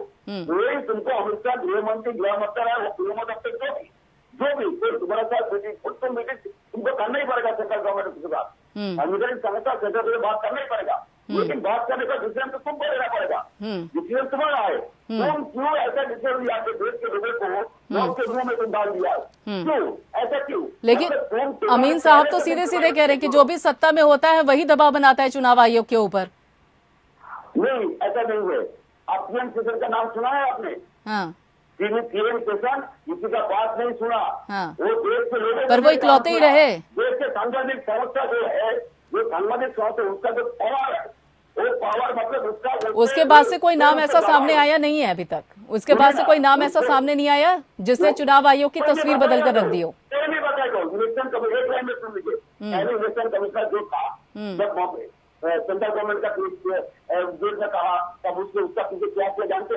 [SPEAKER 3] वही तुमको अमित शाह गृह मंत्री है, वो गृह दफ्तर जो भी तुम्हारा साथ मीटिंग तुमको करना ही पड़ेगा सेंट्रल गवर्नमेंट के साथ, संवैधानिक संस्था सेंट्रल से बात करना ही पड़ेगा, लेकिन बात करने का डिसीजन तो तुमको लेना पड़ेगा, डिसीजन तुम्हारा है। तुम क्यों ऐसा डिसीजन लिया कि देश के लोगों को लॉक के मुंह में तुम डाल दिया, क्यों ऐसा क्यों?
[SPEAKER 1] लेकिन अमीन साहब तो सीधे सीधे कह रहे हैं कि जो भी सत्ता में होता है वही दबाव बनाता है चुनाव आयोग के ऊपर।
[SPEAKER 3] नहीं, ऐसा नहीं है। आप पीएम सेशन का नाम सुना है आपने? पीएम सेशन किसी का बात नहीं सुना, वो देश के लोगों
[SPEAKER 1] पर वो इकलौते ही रहे।
[SPEAKER 3] देश के सांविधानिक संस्था जो है, जो सांविधानिक संस्था, उसका जो पावर है, वो पावर मतलब
[SPEAKER 1] उसके बाद से कोई नाम ऐसा सामने आया नहीं है अभी तक, उसके बाद से कोई नाम ऐसा सामने नहीं आया जिसने चुनाव आयोग की तस्वीर बदल कर रख दी हो।
[SPEAKER 3] नहीं बताएगा, इलेक्शन कमीशन एक लाइन में सुन लीजिए, पहले इलेक्शन कमीशन जो था, जब सेंट्रल गवर्नमेंट का केस ने कहा, तब उसका पीछे क्या किया जानते,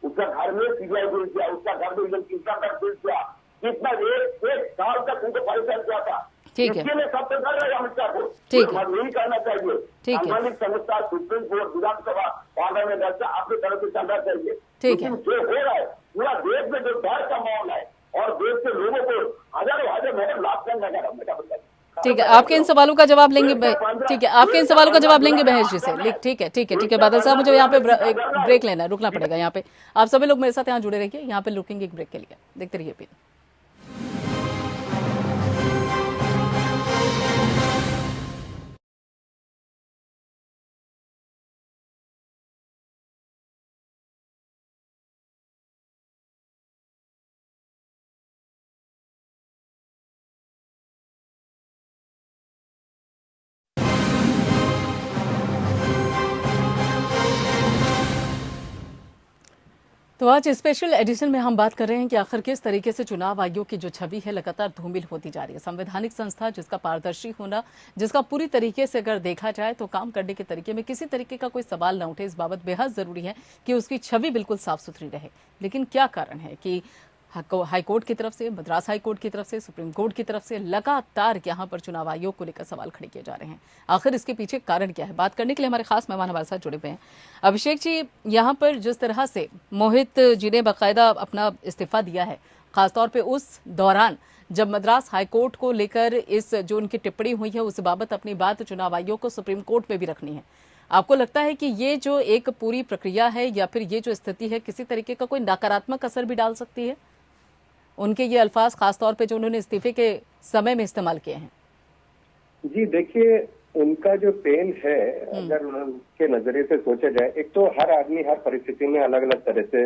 [SPEAKER 3] उसका घर में सीबीआई भेज दिया, उसका घर में भेज दिया, कितना एक साल तक उनको परेशान किया था।
[SPEAKER 1] ठीक है,
[SPEAKER 3] इसके लिए सब कर रहे हैं अमित शाह को,
[SPEAKER 1] ठीक है,
[SPEAKER 3] नहीं करना चाहिए। संवैधानिक संस्था, सुप्रीम कोर्ट, विधानसभा, पार्लियामेंट अपनी तरफ से चलना चाहिए।
[SPEAKER 1] ठीक है,
[SPEAKER 3] जो हो रहा है पूरा देश में, जो डर का माहौल है और देश के लोगों को हजारों लाभ करना है।
[SPEAKER 1] ठीक है, आपके इन सवालों का जवाब लेंगे, ठीक है, आपके इन सवालों का जवाब लेंगे महेश जी से। ठीक है बादल साहब, मुझे यहाँ पे एक ब्रेक लेना है, रुकना पड़ेगा यहाँ पे। आप सभी लोग मेरे साथ यहाँ जुड़े रहिए, यहाँ पे रुकेंगे एक ब्रेक के लिए, देखते रहिए। तो आज स्पेशल एडिशन में हम बात कर रहे हैं कि आखिर किस तरीके से चुनाव आयोग की जो छवि है लगातार धूमिल होती जा रही है। संवैधानिक संस्था जिसका पारदर्शी होना, जिसका पूरी तरीके से अगर देखा जाए तो काम करने के तरीके में किसी तरीके का कोई सवाल न उठे, इस बाबत बेहद जरूरी है कि उसकी छवि बिल्कुल साफ सुथरी रहे। लेकिन क्या कारण है कि हाईकोर्ट की तरफ से, मद्रास हाईकोर्ट की तरफ से, सुप्रीम कोर्ट की तरफ से लगातार यहाँ पर चुनाव आयोग को लेकर सवाल खड़े किए जा रहे हैं। आखिर इसके पीछे कारण क्या है, बात करने के लिए हमारे खास मेहमान हमारे साथ जुड़े हुए हैं। अभिषेक जी, यहाँ पर जिस तरह से मोहित जी ने बाकायदा अपना इस्तीफा दिया है, खासतौर पे उस दौरान जब मद्रास हाईकोर्ट को लेकर इस जो उनकी टिप्पणी हुई है उस बाबत अपनी बात चुनाव आयोग को सुप्रीम कोर्ट में भी रखनी है, आपको लगता है कि ये जो एक पूरी प्रक्रिया है या फिर ये जो स्थिति है किसी तरीके का कोई नकारात्मक असर भी डाल सकती है? उनके ये अल्फाज खासतौर पे जो उन्होंने इस्तीफे के समय में इस्तेमाल किए हैं।
[SPEAKER 2] जी देखिए, उनका जो पेन है, अगर उनके नजरिए से सोचा जाए, एक तो हर आदमी हर परिस्थिति में अलग अलग तरह से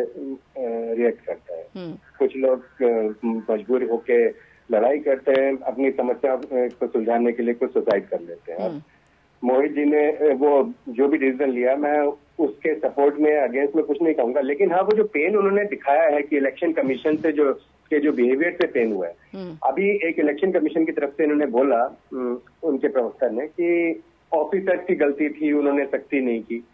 [SPEAKER 2] रिएक्ट करता है। कुछ लोग मजबूर होके लड़ाई करते हैं, अपनी समस्या को सुलझाने के लिए कुछ सुसाइड कर लेते हैं। मोहित जी ने वो जो भी डिसीजन लिया, मैं उसके सपोर्ट में अगेंस्ट में कुछ नहीं कहूंगा, लेकिन हाँ वो जो पेन उन्होंने दिखाया है कि इलेक्शन कमीशन से जो बिहेवियर से पेन हुआ है। अभी एक इलेक्शन कमीशन की तरफ से इन्होंने बोला, उनके प्रवक्ता ने, कि ऑफिसर की गलती थी, उन्होंने सख्ती नहीं की।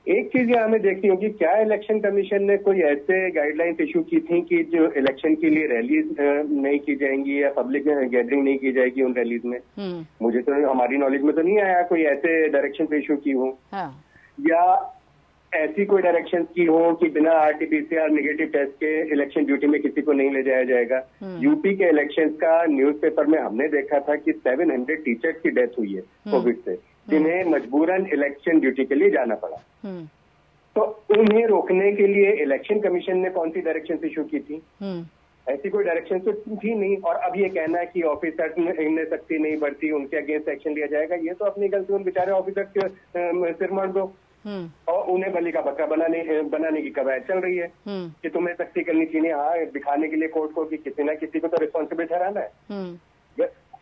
[SPEAKER 2] एक चीज यहाँ हमें देखनी होगी, क्या इलेक्शन कमीशन ने कोई ऐसे गाइडलाइंस इशू की थी कि जो इलेक्शन के लिए रैलीज नहीं की जाएंगी या पब्लिक गैदरिंग नहीं की जाएगी उन रैलीज में? मुझे तो, हमारी नॉलेज में तो नहीं आया कोई ऐसे डायरेक्शन पे इशू की हो। या ऐसी कोई डायरेक्शन की हो कि बिना आरटीपीसीआर नेगेटिव टेस्ट के इलेक्शन ड्यूटी में किसी को नहीं ले जाया जाएगा। यूपी के इलेक्शंस का न्यूज़पेपर में हमने देखा था कि 700 टीचर्स की डेथ हुई है कोविड से, जिन्हें मजबूरन इलेक्शन ड्यूटी के लिए जाना पड़ा। तो उन्हें रोकने के लिए इलेक्शन कमीशन ने कौन सी डायरेक्शन इशू की थी? ऐसी कोई डायरेक्शन तो थी नहीं। और अब ये कहना है कि ऑफिसर ने सख्ती नहीं बरती, उनके अगेंस्ट एक्शन लिया जाएगा, ये तो अपनी गलती उन बेचारे ऑफिसर के सिर मार दो। और उन्हें बलि का बकरा बनाने की कवायद चल रही है कि तुम्हें सख्ती करनी चाहिए। हाँ, दिखाने के लिए कोर्ट को कि किसी ना किसी को तो रिस्पॉन्सिबल ठहराना है।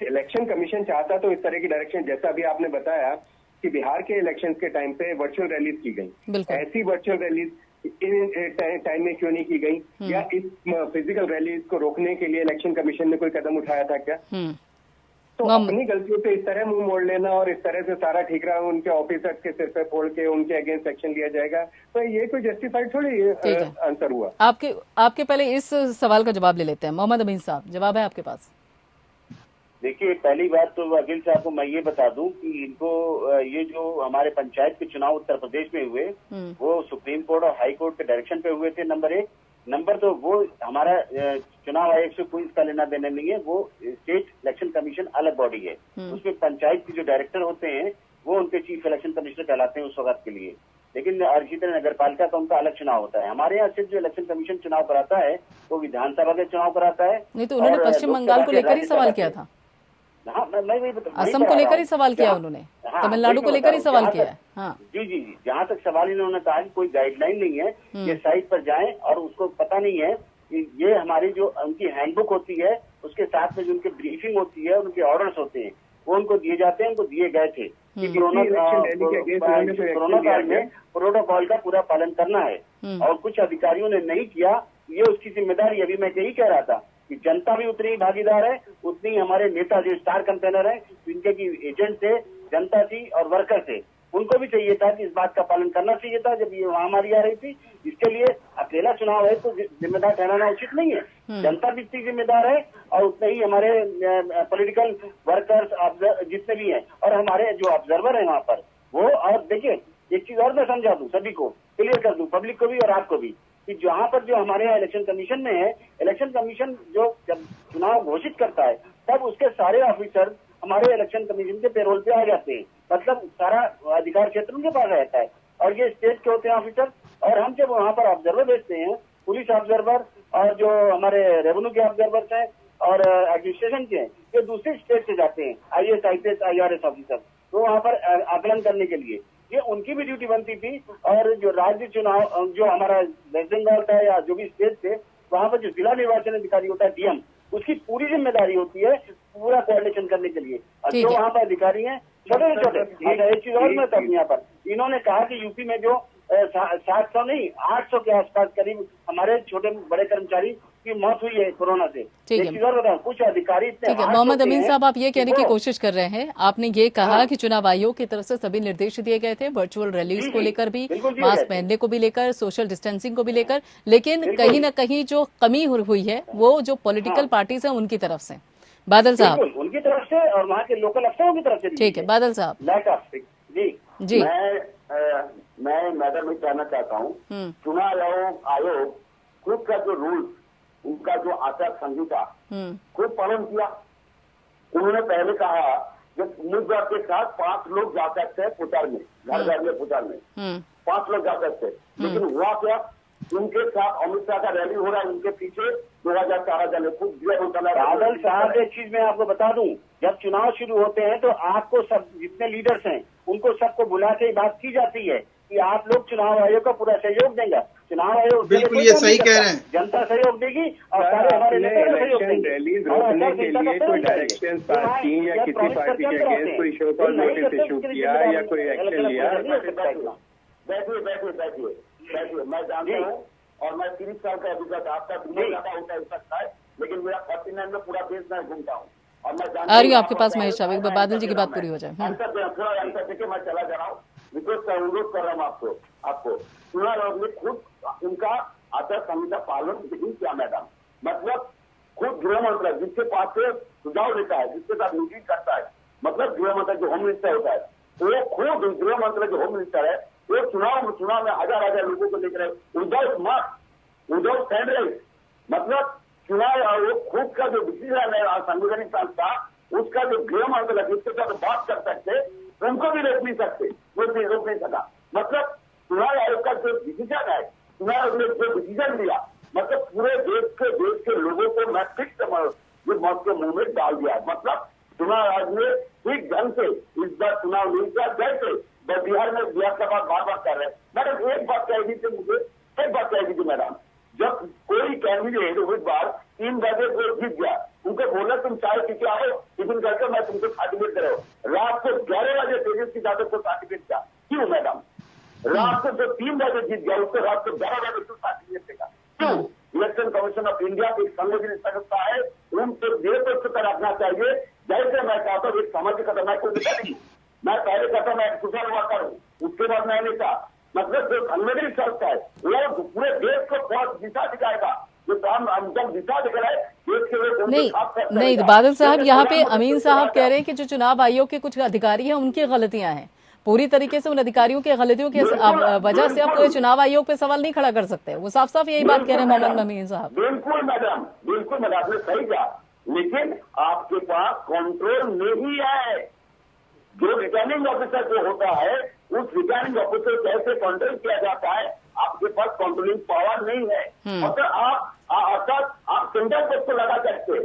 [SPEAKER 2] इलेक्शन कमीशन चाहता तो इस तरह की डायरेक्शन, जैसा अभी आपने बताया कि बिहार के इलेक्शन के टाइम पे वर्चुअल रैलीज की गई, ऐसी वर्चुअल रैलीज इन टाइम में क्यों नहीं की गई? या इस फिजिकल रैलीज को रोकने के लिए इलेक्शन कमीशन ने कोई कदम उठाया था क्या? तो अपनी गलतियों पे इस तरह मुंह मोड़ लेना और इस तरह से सारा ठीकरा उनके ऑफिसर्स के सिर पे फोड़ के उनके अगेंस्ट एक्शन लिया जाएगा, तो ये कोई जस्टिफाइड थोड़ी आंसर हुआ।
[SPEAKER 1] आपके पहले इस सवाल का जवाब ले लेते हैं। मोहम्मद अमीन साहब, जवाब है आपके पास?
[SPEAKER 3] देखिए, पहली बात तो वकील साहब को मैं ये बता दूं कि इनको ये जो हमारे पंचायत के चुनाव उत्तर प्रदेश में हुए वो सुप्रीम कोर्ट और हाई कोर्ट के डायरेक्शन पे हुए थे, नंबर 1। नंबर 2, वो हमारा चुनाव आयोग से कोई इसका लेना देना नहीं है, वो स्टेट इलेक्शन कमीशन अलग बॉडी है। उसमें पंचायत के जो डायरेक्टर होते हैं वो उनके चीफ इलेक्शन कमिश्नर कहलाते हैं उस वक्त के लिए। लेकिन और इसी तरह नगर पालिका का उनका अलग चुनाव होता है। हमारे यहाँ सिर्फ जो इलेक्शन कमीशन चुनाव कराता है वो विधानसभा के चुनाव कराता है।
[SPEAKER 1] नहीं तो उन्होंने पश्चिम बंगाल को लेकर ही सवाल किया था।
[SPEAKER 3] हाँ, मैं वही
[SPEAKER 1] असम को लेकर ही सवाल किया उन्होंने, तमिलनाडु को लेकर ही सवाल किया है। हाँ
[SPEAKER 3] जी, जहाँ तक सवाल इन्होंने कहा कि कोई गाइडलाइन नहीं है, ये साइट पर जाएं और उसको पता नहीं है कि ये हमारी जो उनकी हैंडबुक होती है उसके साथ में जो उनकी ब्रीफिंग होती है, उनके ऑर्डर्स होते हैं, वो उनको दिए जाते हैं, उनको दिए गए थे कि कोरोना काल में प्रोटोकॉल का पूरा पालन करना है और कुछ अधिकारियों ने नहीं किया, ये उसकी जिम्मेदारी। अभी मैं यही कह रहा था कि जनता भी उतनी ही भागीदार है, उतनी हमारे नेता जो स्टार कैंपेनर है, इनके की एजेंट थे, जनता थी और वर्कर थे, उनको भी चाहिए था कि इस बात का पालन करना चाहिए था जब ये महामारी आ रही थी। इसके लिए अकेला चुनाव है तो जिम्मेदार ठहराना उचित नहीं है, जनता भी इतनी जिम्मेदार है और उतने ही हमारे पॉलिटिकल वर्कर्स जितने भी हैं और हमारे जो ऑब्जर्वर है वहाँ पर वो। और देखिए, एक चीज और मैं समझा दूं, सभी को क्लियर कर दूं, पब्लिक को भी और आपको भी, कि जहाँ पर जो हमारे यहाँ इलेक्शन कमीशन में है, इलेक्शन कमीशन जो जब चुनाव घोषित करता है तब उसके सारे ऑफिसर हमारे इलेक्शन कमीशन के पेरोल पे आ जाते हैं, मतलब सारा अधिकार क्षेत्र उनके पास रहता है और ये स्टेट के होते हैं ऑफिसर। और हम जब वहाँ पर ऑब्जर्वर भेजते हैं, पुलिस ऑब्जर्वर और जो हमारे रेवेन्यू के ऑब्जर्वर्स हैं और एडमिनिस्ट्रेशन के हैं, ये दूसरे स्टेट से जाते हैं, IAS, IPS, IRS ऑफिसर, तो वहाँ पर आकलन करने के लिए ये उनकी भी ड्यूटी बनती थी। और जो राज्य चुनाव जो हमारा वेस्ट बंगाल था या जो भी स्टेट थे, वहाँ पर जो जिला निर्वाचन अधिकारी होता है DM, उसकी पूरी जिम्मेदारी होती है पूरा कोऑर्डिनेशन करने के लिए। और जो वहाँ पर अधिकारी हैं छोटे छोटे, एक चीज और मैं तब यहाँ पर, इन्होंने कहा कि यूपी में जो 700 नहीं 800 के आसपास करीब हमारे छोटे बड़े कर्मचारी की मौत हुई है कोरोना से।
[SPEAKER 1] ठीक है,
[SPEAKER 3] बताऊं, कुछ अधिकारी
[SPEAKER 1] ठीक है। मोहम्मद अमीन साहब, आप ये कहने की कोशिश कर रहे हैं, आपने ये कहा कि चुनाव आयोग की तरफ से सभी निर्देश दिए गए थे, वर्चुअल रैलीज को लेकर भी, मास्क पहनने को भी लेकर, सोशल डिस्टेंसिंग को भी लेकर, लेकिन कहीं न कहीं जो कमी हुई है वो जो पॉलिटिकल पार्टीज है उनकी तरफ से। बादल साहब,
[SPEAKER 3] उनकी तरफ से और वहाँ के लोकल अफसरों की तरफ से।
[SPEAKER 1] ठीक है बादल साहब।
[SPEAKER 3] जी मैं मैडम ये कहना चाहता हूँ, चुनाव आयोग खुद का जो रूल्स, उनका जो आचार संहिता खुद पालन किया। उन्होंने पहले कहा जब उम्मीदवार के साथ 5 लोग जा सकते हैं प्रचार में, घर घर में प्रचार में 5 लोग जा सकते हैं, लेकिन हुआ क्या, उनके साथ अमित शाह का रैली हो रहा है, उनके पीछे 2014 जने खुद बादल साहब, एक चीज मैं आपको बता दूं, जब चुनाव शुरू होते हैं तो आपको सब जितने लीडर्स हैं उनको सबको बुला के बात की जाती है कि आप लोग चुनाव आयोग का पूरा सहयोग देंगे। चुनाव आयोग
[SPEAKER 4] बिल्कुल ये सही कह रहे हैं,
[SPEAKER 3] जनता सहयोग देगी और सारे हमारे
[SPEAKER 2] रैलीज रोकने के लिए कोई डायरेक्शन पास की या किसी पार्टी के अगेंस्ट कोई शो कॉज नोटिस इशू किया या कोई एक्शन लिया? बैठिए, मैं जानता हूँ और मैं 30 साल का अभिज्ञता, आपका ज्यादा हो सकता है, लेकिन मेरा 49 में पूरा देश में घूमता हूँ और मैं
[SPEAKER 1] आ रही हूँ आपके पास महेश साहब, एक बार बादल जी की बात पूरी हो जाए।
[SPEAKER 3] थोड़ा आंसर देके मैं चला जा रहा हूँ, रिक्वेस्ट का अनुरोध कर रहा हूँ आपको चुनाव आयोग ने खुद उनका आचार संहिता पालन नहीं किया मैडम। मतलब खुद गृह मंत्री जिसके पास से सुझाव लेता है, जिसके साथ मीटिंग करता है, मतलब गृह मंत्री जो होम मिनिस्टर होता है, वो खुद गृह मंत्री जो होम मिनिस्टर है, वो चुनाव में हजार लोगों को देख रहे विदाउट मास्क, विदाउट सैनिटाइज। मतलब चुनाव आयोग खुद का जो डिसीजन है संवैधानिक संस्था, उसका जो गृह मंत्री जिसके साथ बात कर सकते उनको भी रोक नहीं सकते, रोक नहीं सका। मतलब चुनाव आयोग का जो डिसीजन है, चुनाव आयोग ने जो डिसीजन दिया, मतलब पूरे देश के लोगों को मैं फिक्स मौत के मुंह में डाल दिया। मतलब चुनाव आयोग ने ठीक ढंग से इस बार चुनाव नहीं किया, जैसे बिहार में बिहार का बात बार बार कर रहे हैं। मैडम एक बात कह दी थी मुझे, एक बात कह दी थी मैडम, जब कोई कैंडिडेट इस बार 3 बजे को जीत गया, उनको बोला तुम चाय पी के आओ, टिफिन करके मैं तुमको सर्टिफिकेट करो। रात को 11 बजे तेजस्वी यादव को सर्टिफिकेट किया, क्यों मैडम? रात को जो 3 बजे जीत गया उसको रात को 11 बजे क्यों सर्टिफिकेट देगा, क्यों? इलेक्शन कमीशन ऑफ इंडिया एक संवैधानिक संस्था है, उनको देर तक रखना चाहिए। जैसे मैं कहता हूँ एक समझ का मैं कोई नहीं, मैं पहले कहता हूँ मैं सोशल वर्कर हूँ, उसके बाद मैं नेता। मतलब जो संवैधानिक संस्था है वो पूरे देश को दिशा दिखाएगा, जो हम जब दिशा दिख रहा है देश के
[SPEAKER 1] नहीं बादल साहब, यहाँ पे अमीन साहब कह रहे हैं कि जो चुनाव आयोग के कुछ अधिकारी हैं उनकी गलतियां हैं, पूरी तरीके से उन अधिकारियों की गलतियों की वजह से आप पूरे चुनाव आयोग पे सवाल नहीं खड़ा कर सकते। वो साफ साफ यही बात कह रहे हैं मोहम्मद अमीन साहब।
[SPEAKER 3] बिल्कुल मैडम, बिल्कुल मैडम, आपने सही कहा, लेकिन आपके पास कंट्रोल नहीं है। जो रिटर्निंग ऑफिसर जो होता है, उस रिटर्निंग ऑफिसर कैसे कंट्रोल किया जाता है, आपके पास कंट्रोलिंग पावर नहीं है। अगर आप सेंट्रल पोस्ट को लगा सकते,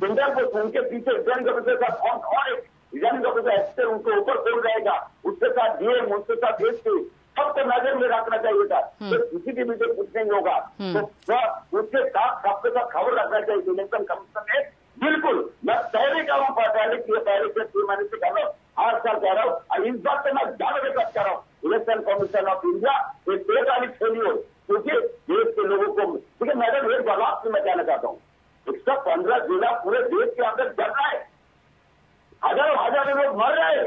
[SPEAKER 3] सेंट्रल पोस्ट उनके पीछे रिटर्निंग ऑफिसर का और एक रिटर्निंग ऑफिसर उनको ऊपर खोल जाएगा, उसके साथ डीएम, उसके साथ एसपी, सबको नजर में रखना चाहिए था। तो किसी के भी कुछ नहीं होगा, तो उसके साथ सबके साथ खबर रखना चाहिए। इलेक्शन कमीशन ने बिल्कुल, मैं पहले कह रहा हूँ, पहले से 3 महीने से कह रहा हूँ, 8 साल कह रहा हूँ, इस बात से मैं ज्यादा रिक्वेस्ट कर रहा हूँ, इलेक्शन कमीशन ऑफ इंडिया एक टोटली फेलियर, क्योंकि देश के लोगों को, ठीक है मैडम, एक बात मैं कहना चाहता हूँ, 115 जिला पूरे देश के अंदर चल रहा है, हजारों लोग मर रहे हैं,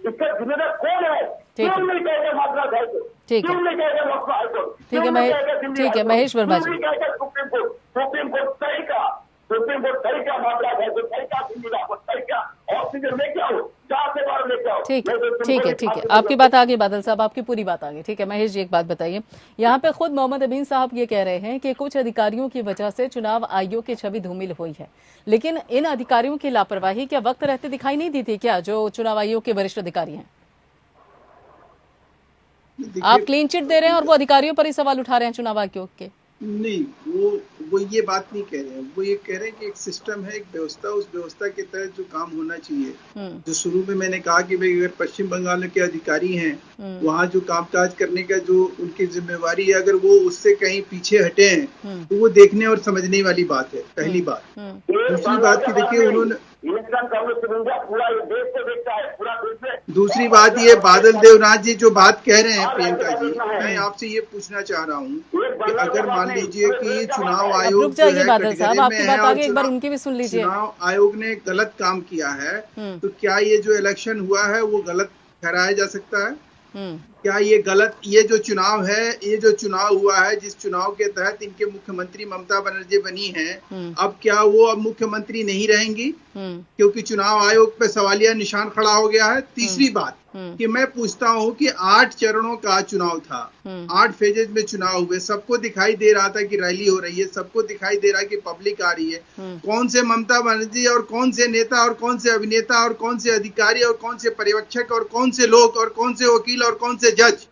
[SPEAKER 3] इसका जिम्मेदार कौन है? क्यों नहीं कहेगा मद्रास हाईकोर्ट, क्यों नहीं कहेगा लखनऊ हाईकोर्ट,
[SPEAKER 1] ठीक है महेश वर्मा जी,
[SPEAKER 3] सुप्रीम कोर्ट सही का, सुप्रीम कोर्ट सही का मद्रास हाईकोर्ट सही का, दिल्ली हाईकोर्ट सही का, ऑक्सीजन लेके आओ, 4 से 12 लेके आओ।
[SPEAKER 1] ठीक है, आपकी बात आ गई बादल साहब, आपकी पूरी बात आ गई। ठीक है महेश जी, एक बात बताइए, यहाँ पे खुद मोहम्मद अमीन साहब ये कह रहे हैं कि कुछ अधिकारियों की वजह से चुनाव आयोग की छवि धूमिल हुई है, लेकिन इन अधिकारियों की लापरवाही क्या वक्त रहते दिखाई नहीं दी थी क्या, जो चुनाव आयोग के वरिष्ठ अधिकारी हैं? आप क्लीन चिट दे रहे हैं और वो अधिकारियों पर ही सवाल उठा रहे हैं चुनाव आयोग के।
[SPEAKER 4] नहीं, वो ये बात नहीं कह रहे हैं, वो ये कह रहे हैं कि एक सिस्टम है, एक व्यवस्था, उस व्यवस्था के तहत जो काम होना चाहिए। जो शुरू में मैंने कहा कि भाई अगर पश्चिम बंगाल के अधिकारी हैं, वहाँ जो कामकाज करने का जो उनकी जिम्मेवारी है, अगर वो उससे कहीं पीछे हटे हैं तो वो देखने और समझने वाली बात है, पहली बात। दूसरी बात की देखिए,
[SPEAKER 3] इलेक्शन कमिश्न ऑफ इंडिया पूरा देश को देखता है, पूरा देश में।
[SPEAKER 4] दूसरी बात ये बादल देवनाथ जी जो बात कह रहे हैं प्रियंका जी, मैं आपसे ये पूछना चाह रहा हूँ कि अगर मान लीजिए कि चुनाव आयोग जो है
[SPEAKER 1] बादल साहब, आपकी बात आगे एक बार उनकी भी सुन लीजिए।
[SPEAKER 4] चुनाव आयोग ने गलत काम किया है, तो क्या ये जो इलेक्शन हुआ है वो गलत ठहराया जा सकता है? क्या ये गलत, ये जो चुनाव है, ये जो चुनाव हुआ है, जिस चुनाव के तहत इनके मुख्यमंत्री ममता बनर्जी बनी हैं, अब क्या वो अब मुख्यमंत्री नहीं रहेंगी क्योंकि चुनाव आयोग पे सवालिया निशान खड़ा हो गया है? तीसरी बात कि मैं पूछता हूँ कि 8 चरणों का चुनाव था, 8 फेजेज में चुनाव हुए, सबको दिखाई दे रहा था कि रैली हो रही है, सबको दिखाई दे रहा है कि पब्लिक आ रही है, कौन से ममता बनर्जी और कौन से नेता और कौन से अभिनेता और कौन से अधिकारी और कौन से पर्यवेक्षक और कौन से लोग और कौन से वकील और कौन से जज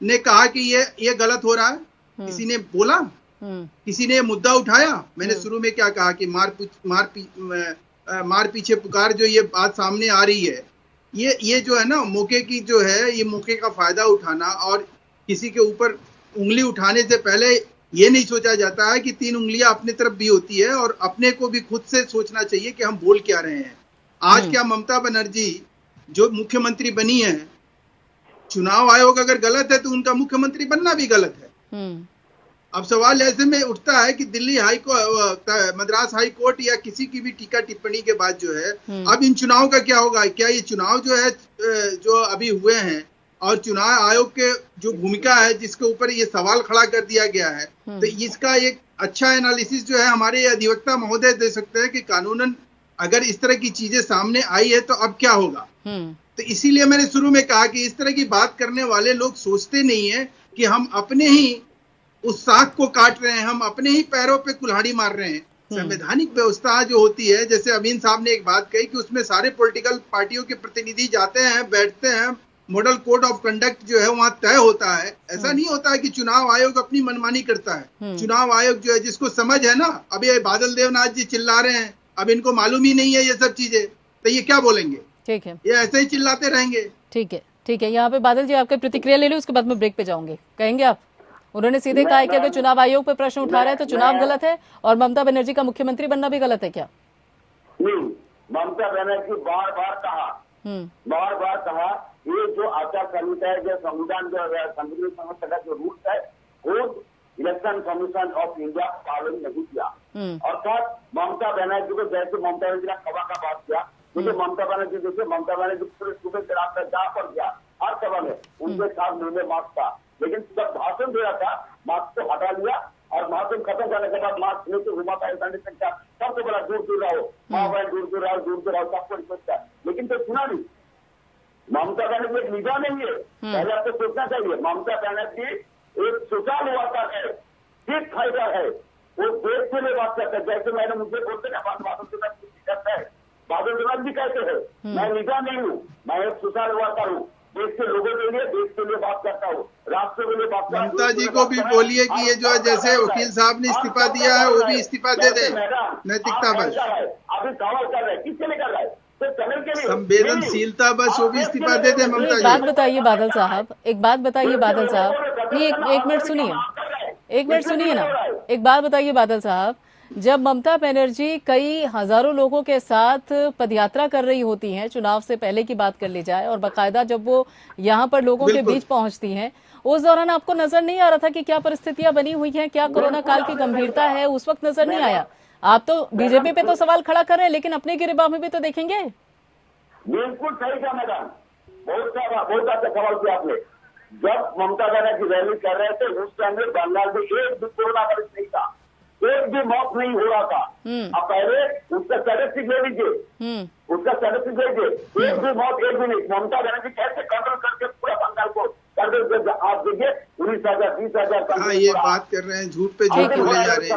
[SPEAKER 4] ने कहा कि ये गलत हो रहा है? किसी ने बोला? किसी ने मुद्दा उठाया? मैंने शुरू में क्या कहा कि मार पीछे पुकार, जो ये बात सामने आ रही है, ये जो है ना मौके की जो है, ये मौके का फायदा उठाना और किसी के ऊपर उंगली उठाने से पहले ये नहीं सोचा जाता है कि 3 उंगलियां अपने तरफ भी होती है और अपने को भी खुद से सोचना चाहिए कि हम बोल क्या रहे हैं। आज क्या ममता बनर्जी जो मुख्यमंत्री बनी है, चुनाव आयोग अगर गलत है तो उनका मुख्यमंत्री बनना भी गलत है। अब सवाल ऐसे में उठता है कि Delhi high court, Madras high court या किसी की भी टीका टिप्पणी के बाद जो है अब इन चुनाव का क्या होगा? क्या ये चुनाव जो है जो अभी हुए हैं और चुनाव आयोग के जो भूमिका है जिसके ऊपर ये सवाल खड़ा कर दिया गया है, तो इसका एक अच्छा एनालिसिस जो है हमारे अधिवक्ता महोदय दे सकते हैं कि कानूनन अगर इस तरह की चीजें सामने आई है तो अब क्या होगा। तो इसीलिए मैंने शुरू में कहा कि इस तरह की बात करने वाले लोग सोचते नहीं है कि हम अपने ही उस साख को काट रहे हैं, हम अपने ही पैरों पे कुल्हाड़ी मार रहे हैं। संवैधानिक व्यवस्था जो होती है, जैसे अमीन साहब ने एक बात कही कि उसमें सारे पॉलिटिकल पार्टियों के प्रतिनिधि जाते हैं, बैठते हैं, मॉडल कोड ऑफ कंडक्ट जो है वहां तय होता है। ऐसा नहीं होता है कि चुनाव आयोग अपनी मनमानी करता है। चुनाव आयोग जो है, जिसको समझ है ना, अब ये बादल देवनाथ जी चिल्ला रहे हैं, अब इनको मालूम ही नहीं है ये सब चीजें, तो ये क्या बोलेंगे? ठीक है, ये ऐसे ही चिल्लाते रहेंगे।
[SPEAKER 1] ठीक है, ठीक है। यहाँ पे बादल जी आपकी प्रतिक्रिया ले लो, उसके बाद में ब्रेक पे जाऊंगे। कहेंगे आप? उन्होंने सीधे कहा है कि अगर चुनाव आयोग पर प्रश्न उठा रहे हैं तो चुनाव गलत है और ममता बनर्जी का मुख्यमंत्री बनना भी गलत है क्या?
[SPEAKER 3] नहीं, ममता बनर्जी बार बार कहा ये जो आचार संहिता है, जो संविधान का जो रूल्स है, वो इलेक्शन कमीशन ऑफ इंडिया पालन नहीं किया। अर्थात ममता बनर्जी को जैसे ममता बनर्जी ने सभा का बात किया, क्योंकि ममता बनर्जी पूरे सुबह से रात तक जहाँ पर गया हर सभा में उनके साथ मुंह में मास्क था, लेकिन जब भाषण दे रहा था मास्क को हटा लिया और भाषण खत्म करने के बाद मास्क लेके घुमा पाए सबसे बड़ा दूर रहो, माँ बहन दूर रहो सबको रिक्वेस्ट था, लेकिन तो सुना नहीं। ममता बनर्जी एक निगाह नहीं है, पहले आपको सोचना चाहिए। ममता बनर्जी एक सोशल वर्कर है, ठीक फाइटर है, वो देश के लिए बात करता है। जैसे मैंने मुझे बोलते ना बादल देवनाथ भी कहते हैं, मैं निगाह नहीं हूँ, मैं एक सोशल वर्कर हूँ, देश के लोगों के लिए, देश के लिए बात करता हूँ, राष्ट्र के लिए बात करता हूँ।
[SPEAKER 4] ममता जी को भी बोलिए कि ये जो है, जैसे वकील साहब ने इस्तीफा दिया है, वो भी इस्तीफा दे दे, नैतिकता बस।
[SPEAKER 3] अभी सवाल कर रहे हैं, किसके लिए कर रहा है?
[SPEAKER 4] संवेदनशीलता बस, वो भी इस्तीफा दे दे ममता जी।
[SPEAKER 1] एक बात बताइए बादल साहब, एक बात बताइए बादल साहब, नहीं एक मिनट सुनिए, एक मिनट सुनिए ना, एक बात बताइए बादल साहब, जब ममता बनर्जी कई हजारों लोगों के साथ पदयात्रा कर रही होती हैं, चुनाव से पहले की बात कर ली जाए, और बाकायदा जब वो यहाँ पर लोगों के बीच पहुंचती हैं, उस दौरान आपको नजर नहीं आ रहा था कि क्या परिस्थितियां बनी हुई हैं, क्या कोरोना काल की गंभीरता है? उस वक्त नजर नहीं आया? आप तो बीजेपी पे तो सवाल खड़ा कर रहे हैं, लेकिन अपने गिरबान में भी तो देखेंगे।
[SPEAKER 3] बिल्कुल सही कहा मैडम, बहुत अच्छा सवाल किया आपने। जब ममता बनर्जी रैली कर रहे थे उस टाइम में बंगाल में एक भी कोरोना मरीज नहीं था, एक भी मौत नहीं हो रहा था। अब पहले उसका स्टैटिस्टिक ले लीजिए, उसका स्टैटिस्टिक ले लीजिए, एक भी मौत, एक भी नहीं। ममता बनर्जी कैसे कंट्रोल करके पूरा बंगाल को कर दे, आप देखिए 19,000 20,000।
[SPEAKER 4] हाँ, ये बात कर रहे हैं, झूठ पे झूठ बोले जा रहे हैं।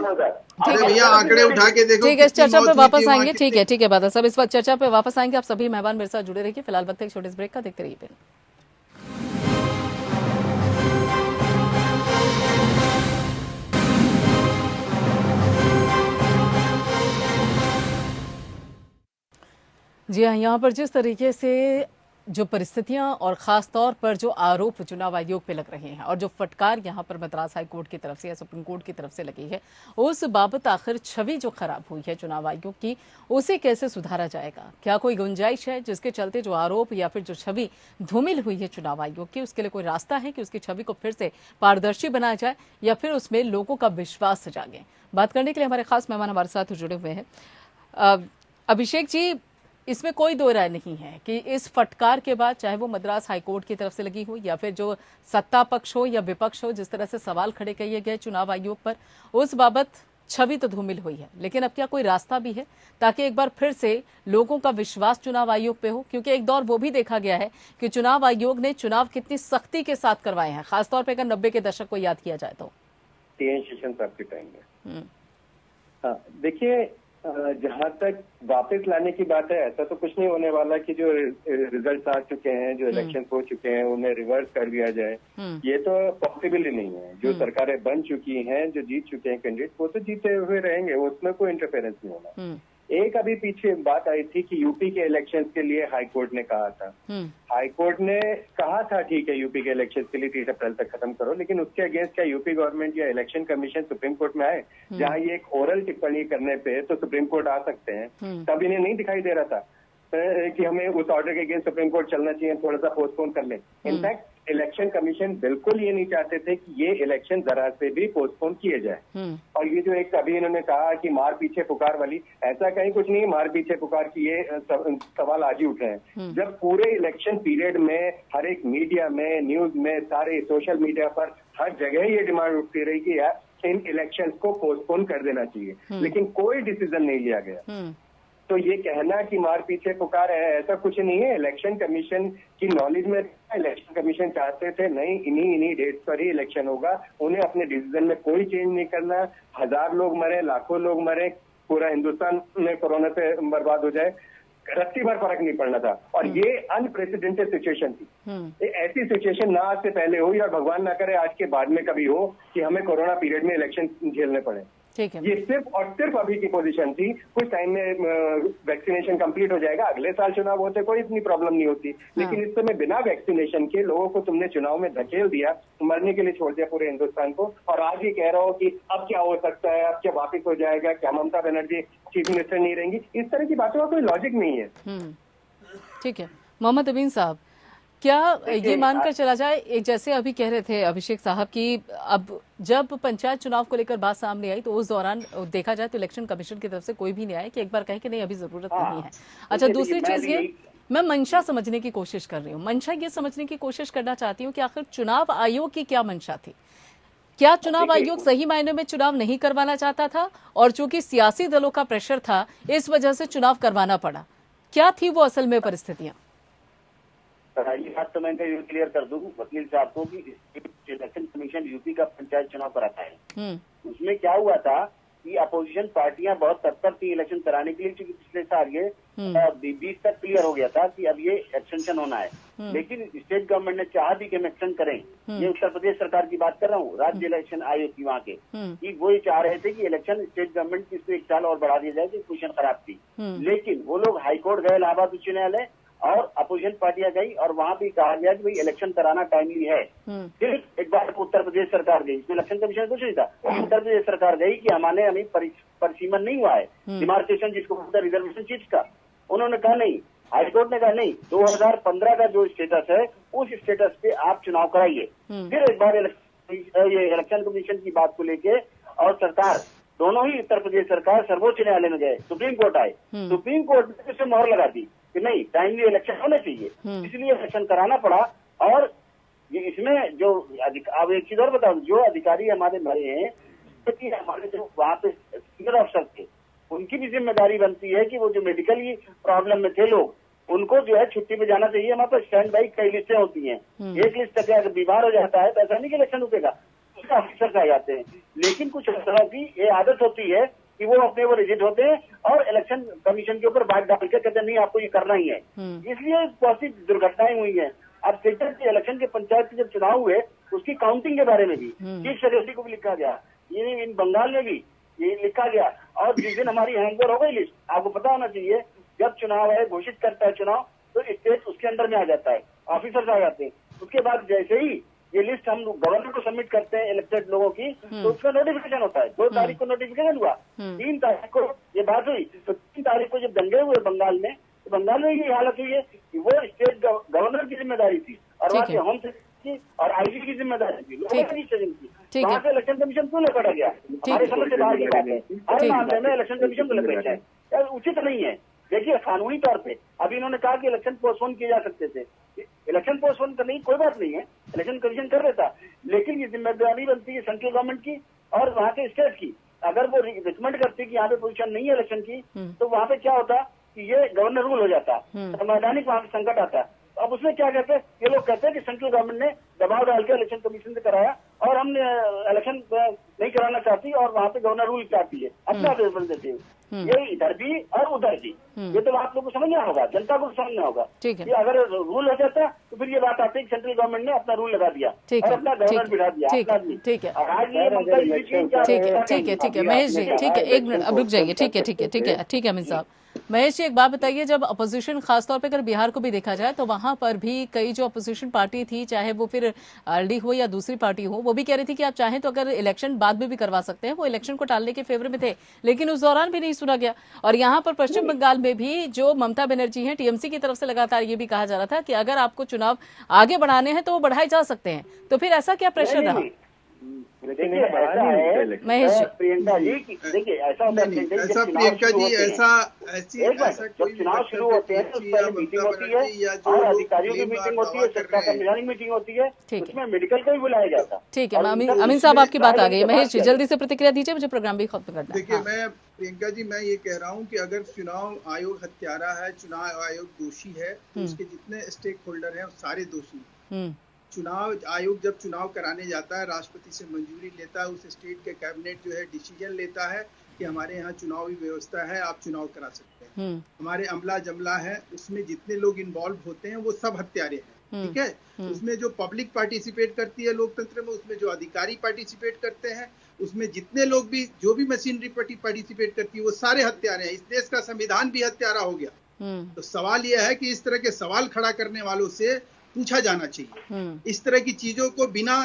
[SPEAKER 4] अरे भैया आंकड़े उठा के देखो।
[SPEAKER 1] ठीक है, इस चर्चा पे वापस आएंगे। ठीक है बादल साहब, इस वक्त चर्चा पे वापस आएंगे। आप सभी मेहमान मेरे साथ जुड़े रहिए। फिलहाल वक्त एक छोटे ब्रेक का, देखते रहिए। जी हाँ, यहाँ पर जिस तरीके से जो परिस्थितियां और खास तौर पर जो आरोप चुनाव आयोग पे लग रहे हैं और जो फटकार यहां पर मद्रास हाई कोर्ट की तरफ से या सुप्रीम कोर्ट की तरफ से लगी है, उस बाबत आखिर छवि जो खराब हुई है चुनाव आयोग की, उसे कैसे सुधारा जाएगा? क्या कोई गुंजाइश है जिसके चलते जो आरोप या फिर जो छवि धूमिल हुई है चुनाव आयोग की, उसके लिए कोई रास्ता है कि उसकी छवि को फिर से पारदर्शी बनाया जाए या फिर उसमें लोगों का विश्वास जागे? बात करने के लिए हमारे खास मेहमान हमारे साथ जुड़े हुए हैं। अभिषेक जी, इसमें कोई दो राय नहीं है कि इस फटकार के बाद, चाहे वो मद्रास हाईकोर्ट की तरफ से लगी हो या फिर जो सत्ता पक्ष हो या विपक्ष हो, जिस तरह से सवाल खड़े किए गए चुनाव आयोग पर, उस बाबत छवि तो धूमिल हुई है। लेकिन अब क्या कोई रास्ता भी है ताकि एक बार फिर से लोगों का विश्वास चुनाव आयोग पे हो? क्योंकि एक दौर वो भी देखा गया है कि चुनाव आयोग ने चुनाव कितनी सख्ती के साथ करवाए हैं, खासतौर पर अगर 90 के दशक को याद किया जाए तो।
[SPEAKER 2] सेशन साहब के टाइम में हाँ, देखिए, जहां तक वापस लाने की बात है, ऐसा तो कुछ नहीं होने वाला कि जो रिजल्ट आ चुके हैं, जो इलेक्शन हो चुके हैं, उन्हें रिवर्स कर दिया जाए। ये तो पॉसिबल ही नहीं है। जो सरकारें बन चुकी हैं, जो जीत चुके हैं कैंडिडेट, वो तो जीते हुए रहेंगे, उसमें कोई इंटरफेरेंस नहीं होना। एक अभी पीछे बात आई थी कि यूपी के इलेक्शन के लिए हाई कोर्ट ने कहा था, हाई कोर्ट ने कहा था ठीक है यूपी के इलेक्शन के लिए 30 अप्रैल तक खत्म करो, लेकिन उसके अगेंस्ट क्या यूपी गवर्नमेंट या इलेक्शन कमीशन सुप्रीम कोर्ट में आए? जहां ये एक ओरल टिप्पणी करने पे तो सुप्रीम कोर्ट आ सकते हैं, तब इन्हें नहीं दिखाई दे रहा था कि हमें उस ऑर्डर के अगेंस्ट सुप्रीम कोर्ट चलना चाहिए, थोड़ा सा पोस्टपोन कर लें। इनफैक्ट इलेक्शन कमीशन बिल्कुल ये नहीं चाहते थे कि ये इलेक्शन जरा से भी पोस्टपोन किए जाए। और ये जो एक अभी इन्होंने कहा कि मार पीछे पुकार वाली, ऐसा कहीं कुछ नहीं, मार पीछे पुकार की ये सवाल आज ही उठे हैं। जब पूरे इलेक्शन पीरियड में हर एक मीडिया में, न्यूज में, सारे सोशल मीडिया पर हर जगह ये डिमांड उठती रही कि यार इन इलेक्शंस को पोस्टपोन कर देना चाहिए, लेकिन कोई डिसीजन नहीं लिया गया। तो ये कहना कि मार पीछे पुकार है, ऐसा कुछ नहीं है। इलेक्शन कमीशन की नॉलेज में इलेक्शन कमीशन चाहते थे नहीं, इन्हीं डेट्स पर ही इलेक्शन होगा, उन्हें अपने डिसीजन में कोई चेंज नहीं करना। 1000 लोग मरे, लाखों लोग मरे, पूरा हिंदुस्तान में कोरोना से बर्बाद हो जाए, रत्ती भर फर्क नहीं पड़ना था। और ये अनप्रेसिडेंटेड सिचुएशन थी। ऐसी सिचुएशन ना आज से पहले हो या भगवान ना करे आज के बाद में कभी हो कि हमें कोरोना पीरियड में इलेक्शन झेलने पड़े। ये सिर्फ और सिर्फ अभी की पोजीशन थी। कुछ टाइम में वैक्सीनेशन कंप्लीट हो जाएगा, अगले साल चुनाव होते कोई इतनी प्रॉब्लम नहीं होती। लेकिन इस समय बिना वैक्सीनेशन के लोगों को तुमने चुनाव में धकेल दिया, मरने के लिए छोड़ दिया पूरे हिंदुस्तान को। और आज ये कह रहा हो कि अब क्या हो सकता है, अब क्या वापिस हो जाएगा, क्या ममता बनर्जी चीफ मिनिस्टर नहीं रहेंगी, इस तरह की बातों का कोई लॉजिक नहीं है।
[SPEAKER 1] ठीक है मोहम्मद अमीन साहब, क्या ये मानकर चला जाए, एक जैसे अभी कह रहे थे अभिषेक साहब कि अब जब पंचायत चुनाव को लेकर बात सामने आई तो उस दौरान देखा जाए तो इलेक्शन कमीशन की तरफ से कोई भी नहीं आया कि एक बार कहे कि नहीं अभी जरूरत नहीं है। अच्छा, दूसरी चीज ये मैं मंशा समझने की कोशिश कर रही हूँ, मंशा ये समझने की कोशिश करना चाहती हूँ कि आखिर चुनाव आयोग की क्या मंशा थी? क्या चुनाव आयोग सही मायने में चुनाव नहीं करवाना चाहता था और चूंकि सियासी दलों का प्रेशर था इस वजह से चुनाव करवाना पड़ा? क्या थी वो असल में परिस्थितियां?
[SPEAKER 3] ये बात तो मैं क्लियर कर दूं वकील साहब को कि इलेक्शन कमीशन यूपी का पंचायत चुनाव कराता है। उसमें क्या हुआ था कि अपोजिशन पार्टियां बहुत तत्पर थी इलेक्शन कराने के लिए, क्योंकि पिछले साल ये 20 तक क्लियर हो गया था कि अब ये एक्सटेंशन होना है। लेकिन स्टेट गवर्नमेंट ने चाहा भी कि हम एक्सटेंड करें। ये उत्तर प्रदेश सरकार की बात कर रहा हूँ, राज्य इलेक्शन आयोग की वहाँ के, कि वो ये चाह रहे थे कि इलेक्शन स्टेट गवर्नमेंट की इसको 1 साल और बढ़ा दिया जाए, पोजीशन खराब थी। लेकिन वो लोग हाईकोर्ट गए, इलाहाबाद उच्च न्यायालय, और अपोजिशन पार्टियां गई और वहां भी कहा गया कि भाई इलेक्शन कराना टाइमली है। फिर एक बार उत्तर प्रदेश सरकार गई, इसमें इलेक्शन कमीशन कुछ नहीं था, उत्तर प्रदेश सरकार गई कि हमें परिसीमन नहीं हुआ है, डिमार्केशन जिसको बोलते हैं रिजर्वेशन सीट्स का। उन्होंने कहा नहीं, हाईकोर्ट ने कहा नहीं, 2015 का जो स्टेटस है उस स्टेटस पे आप चुनाव कराइए। फिर एक बार ये इलेक्शन कमीशन की बात को लेके और सरकार दोनों ही, उत्तर प्रदेश सरकार सर्वोच्च न्यायालय में गए, सुप्रीम कोर्ट आए, सुप्रीम कोर्ट ने उसे मोहर लगा दी कि नहीं टाइमली इलेक्शन होने चाहिए, इसलिए इलेक्शन कराना पड़ा। और ये इसमें जो अब एक चीज और बताऊं, जो अधिकारी हमारे मरे हैं, हमारे जो वहाँ पे सीनियर अफसर थे, उनकी भी जिम्मेदारी बनती है कि वो जो मेडिकली प्रॉब्लम में थे लोग, उनको जो है छुट्टी पे जाना चाहिए। हमारे पास स्टैंड बाई कई लिस्टें होती हैं, एक लिस्ट तक अगर बीमार हो जाता है तो ऐसा नहीं कि इलेक्शन रुकेगा, उसका ऑफिसर आ जाते हैं। लेकिन कुछ अफसरों की ये आदत होती है कि वो अपने वो रिजिड होते हैं और इलेक्शन कमीशन के ऊपर बात डाल के कहते हैं नहीं आपको ये करना ही है। इसलिए बहुत सी दुर्घटनाएं हुई हैं। अब सेक्टर के इलेक्शन के पंचायत के जब चुनाव हुए उसकी काउंटिंग के बारे में भी चीफ सेक्रेटरी को भी लिखा गया, ये इन बंगाल में भी ये लिखा गया। और जिस दिन हमारी हैंडओवर हो गई लिस्ट, आपको पता होना चाहिए जब चुनाव है घोषित करता है चुनाव, तो स्टेट उसके अंदर में आ जाता है, ऑफिसर्स आ जाते हैं। उसके बाद जैसे ही ये लिस्ट हम गवर्नर को सबमिट करते हैं इलेक्टेड लोगों की, तो उसका नोटिफिकेशन होता है। 2 तारीख को नोटिफिकेशन हुआ, 3 तारीख को ये बात हुई, तो 3 तारीख को जब दंगे हुए बंगाल में, तो बंगाल में ये हालत हुई है कि वो स्टेट गवर्नर की जिम्मेदारी थी और वहाँ के होम सेक्रेटरी की और आईजी की जिम्मेदारी थी, लोकल एडमिनिस्ट्रेशन की। वहाँ से इलेक्शन कमीशन क्यों लकड़ा गया? हमारे समझ से बाहर की बात है। हर मामले में इलेक्शन कमीशन को लपेटा है, उचित नहीं है। देखिए कानूनी तौर पे अभी इन्होंने कहा कि इलेक्शन पोस्टपोन किए जा सकते थे, इलेक्शन पोस्टपोन करने की कोई बात नहीं है, इलेक्शन कमीशन कर देता, लेकिन ये जिम्मेदारी बनती है सेंट्रल गवर्नमेंट की और वहाँ के स्टेट की। अगर वो रिकमेंड करती कि यहाँ पे पोजीशन नहीं है इलेक्शन की, तो वहाँ पे क्या होता कि ये गवर्नर रूल हो जाता, संवैधानिक वहाँ पे संकट आता। अब उसमें क्या कहते हैं ये लोग, कहते हैं कि सेंट्रल गवर्नमेंट ने दबाव डाल के इलेक्शन कमीशन से कराया और हमने इलेक्शन नहीं कराना चाहती और वहाँ पे गवर्नर रूल चाहती है, अपना अवेलेबल देते हैं। ये इधर भी और उधर भी, ये तो आप लोग को समझना होगा, जनता को समझना होगा कि अगर रूल हो जाता तो फिर ये बात आती है कि सेंट्रल गवर्नमेंट ने अपना रूल लगा दिया और अपना गवर्नर बिठा दिया।
[SPEAKER 1] ठीक है,
[SPEAKER 3] आज ये
[SPEAKER 1] ठीक है महेश जी, ठीक है, एक मिनट अब रुक जाइए। ठीक है अमित साहब। महेश जी एक बात बताइए, जब अपोजिशन खासतौर पे अगर बिहार को भी देखा जाए तो वहां पर भी कई जो अपोजिशन पार्टी थी, चाहे वो फिर आरडी हो या दूसरी पार्टी हो, वो भी कह रही थी कि आप चाहें तो अगर इलेक्शन बाद में भी करवा सकते हैं। वो इलेक्शन को टालने के फेवर में थे, लेकिन उस दौरान भी नहीं सुना गया। और यहाँ पर पश्चिम बंगाल में भी जो ममता बनर्जी हैं, टीएमसी की तरफ से लगातार ये भी कहा जा रहा था कि अगर आपको चुनाव आगे बढ़ाने हैं तो वो बढ़ाए जा सकते हैं। तो फिर ऐसा क्या प्रेशर रहा?
[SPEAKER 3] देखिए ऐसा है
[SPEAKER 1] महेश जी,
[SPEAKER 3] प्रियंका जी, देखिए ऐसा होता है
[SPEAKER 4] ऐसा प्रियंका जी, ऐसा
[SPEAKER 3] जब चुनाव शुरू होते हैं तो पहले मीटिंग होती है और अधिकारियों की मीटिंग होती है, सत्ता संवैधानिक मीटिंग होती है, उसमें मेडिकल को भी बुलाया जाता।
[SPEAKER 1] ठीक है अमीन साहब, आपकी बात आ गई। महेश जी जल्दी से प्रतिक्रिया दीजिए, मुझे प्रोग्राम भी खत्म करना है।
[SPEAKER 4] देखिए मैं प्रियंका जी, मैं ये कह रहा हूँ कि अगर चुनाव आयोग हत्यारा है, चुनाव आयोग दोषी है, तो उसके जितने स्टेक होल्डर हैं सारे दोषी। चुनाव आयोग जब चुनाव कराने जाता है, राष्ट्रपति से मंजूरी लेता है, उस स्टेट के कैबिनेट जो है डिसीजन लेता है कि हमारे यहाँ चुनावी व्यवस्था है, आप चुनाव करा सकते हैं। हमारे अमला जमला है, उसमें जितने लोग इन्वॉल्व होते हैं वो सब हत्यारे हैं, ठीक है। उसमें जो पब्लिक पार्टिसिपेट करती है लोकतंत्र में, उसमें जो अधिकारी पार्टिसिपेट करते हैं, उसमें जितने लोग भी जो भी मशीनरी पार्टिसिपेट करती है वो सारे हत्यारे हैं। इस देश का संविधान भी हत्यारा हो गया। तो सवाल यह है कि इस तरह के सवाल खड़ा करने वालों से पूछा जाना चाहिए। इस तरह की चीजों को बिना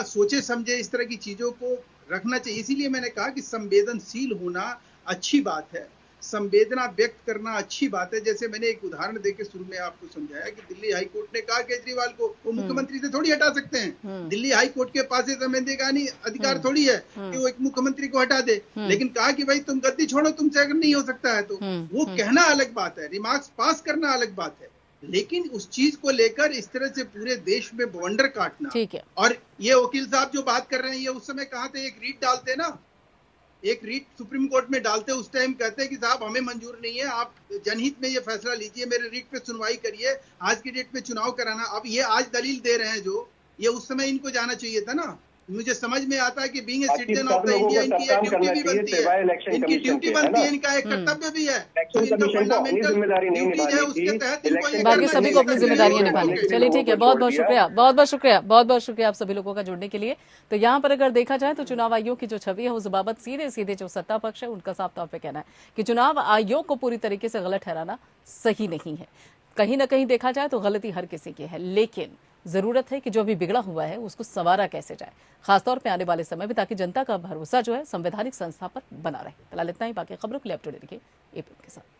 [SPEAKER 4] सोचे समझे इस तरह की चीजों को रखना चाहिए। इसीलिए मैंने कहा कि संवेदनशील होना अच्छी बात है, संवेदना व्यक्त करना अच्छी बात है। जैसे मैंने एक उदाहरण देके शुरू में आपको समझाया कि दिल्ली हाई कोर्ट ने कहा केजरीवाल को वो मुख्यमंत्री से थोड़ी हटा सकते हैं। दिल्ली हाई कोर्ट के पास संवैधानिक अधिकार थोड़ी है कि वो एक मुख्यमंत्री को हटा दे, लेकिन कहा कि भाई तुम गद्दी छोड़ो, तुमसे अगर नहीं हो सकता है तो। वो कहना अलग बात है, रिमार्क्स पास करना अलग बात है, लेकिन उस चीज को लेकर इस तरह से पूरे देश में बवंडर काटना। ठीक है। और ये वकील साहब जो बात कर रहे हैं, ये उस समय कहा थे, एक रीट डालते ना, एक रीट सुप्रीम कोर्ट में डालते, उस टाइम कहते हैं कि साहब हमें मंजूर नहीं है, आप जनहित में ये फैसला लीजिए, मेरे रीट पे सुनवाई करिए, आज की डेट में चुनाव कराना। अब ये आज दलील दे रहे हैं जो, ये उस समय इनको जाना चाहिए था ना। मुझे समझ में आता है कि being a citizen of the India इनकी एक ड्यूटी भी बनती है, इनकी ड्यूटी बनती है, इनका एक कर्तव्य भी है, तो इनका फंडामेंटल ड्यूटी है, उसके तहत इनको
[SPEAKER 1] बाकी सभी को अपनी जिम्मेदारियां निभानी। चलिए ठीक है, बहुत बहुत शुक्रिया, बहुत बहुत शुक्रिया आप सभी लोगों का जुड़ने के लिए। तो यहाँ पर अगर देखा जाए तो चुनाव आयोग की जो छवि है उस बाबत सीधे जो सत्ता पक्ष है उनका साफ तौर पर कहना है कि चुनाव आयोग को पूरी तरीके से गलत ठहराना सही नहीं है। कहीं ना कहीं देखा जाए तो गलती हर किसी की है, लेकिन जरूरत है कि जो अभी बिगड़ा हुआ है उसको संवारा कैसे जाए, खासतौर पे आने वाले समय में, ताकि जनता का भरोसा जो है संवैधानिक संस्था पर बना रहे। फिलहाल इतना ही, बाकी खबरों के लिए अप टू डेट रहिए एपीएम के साथ।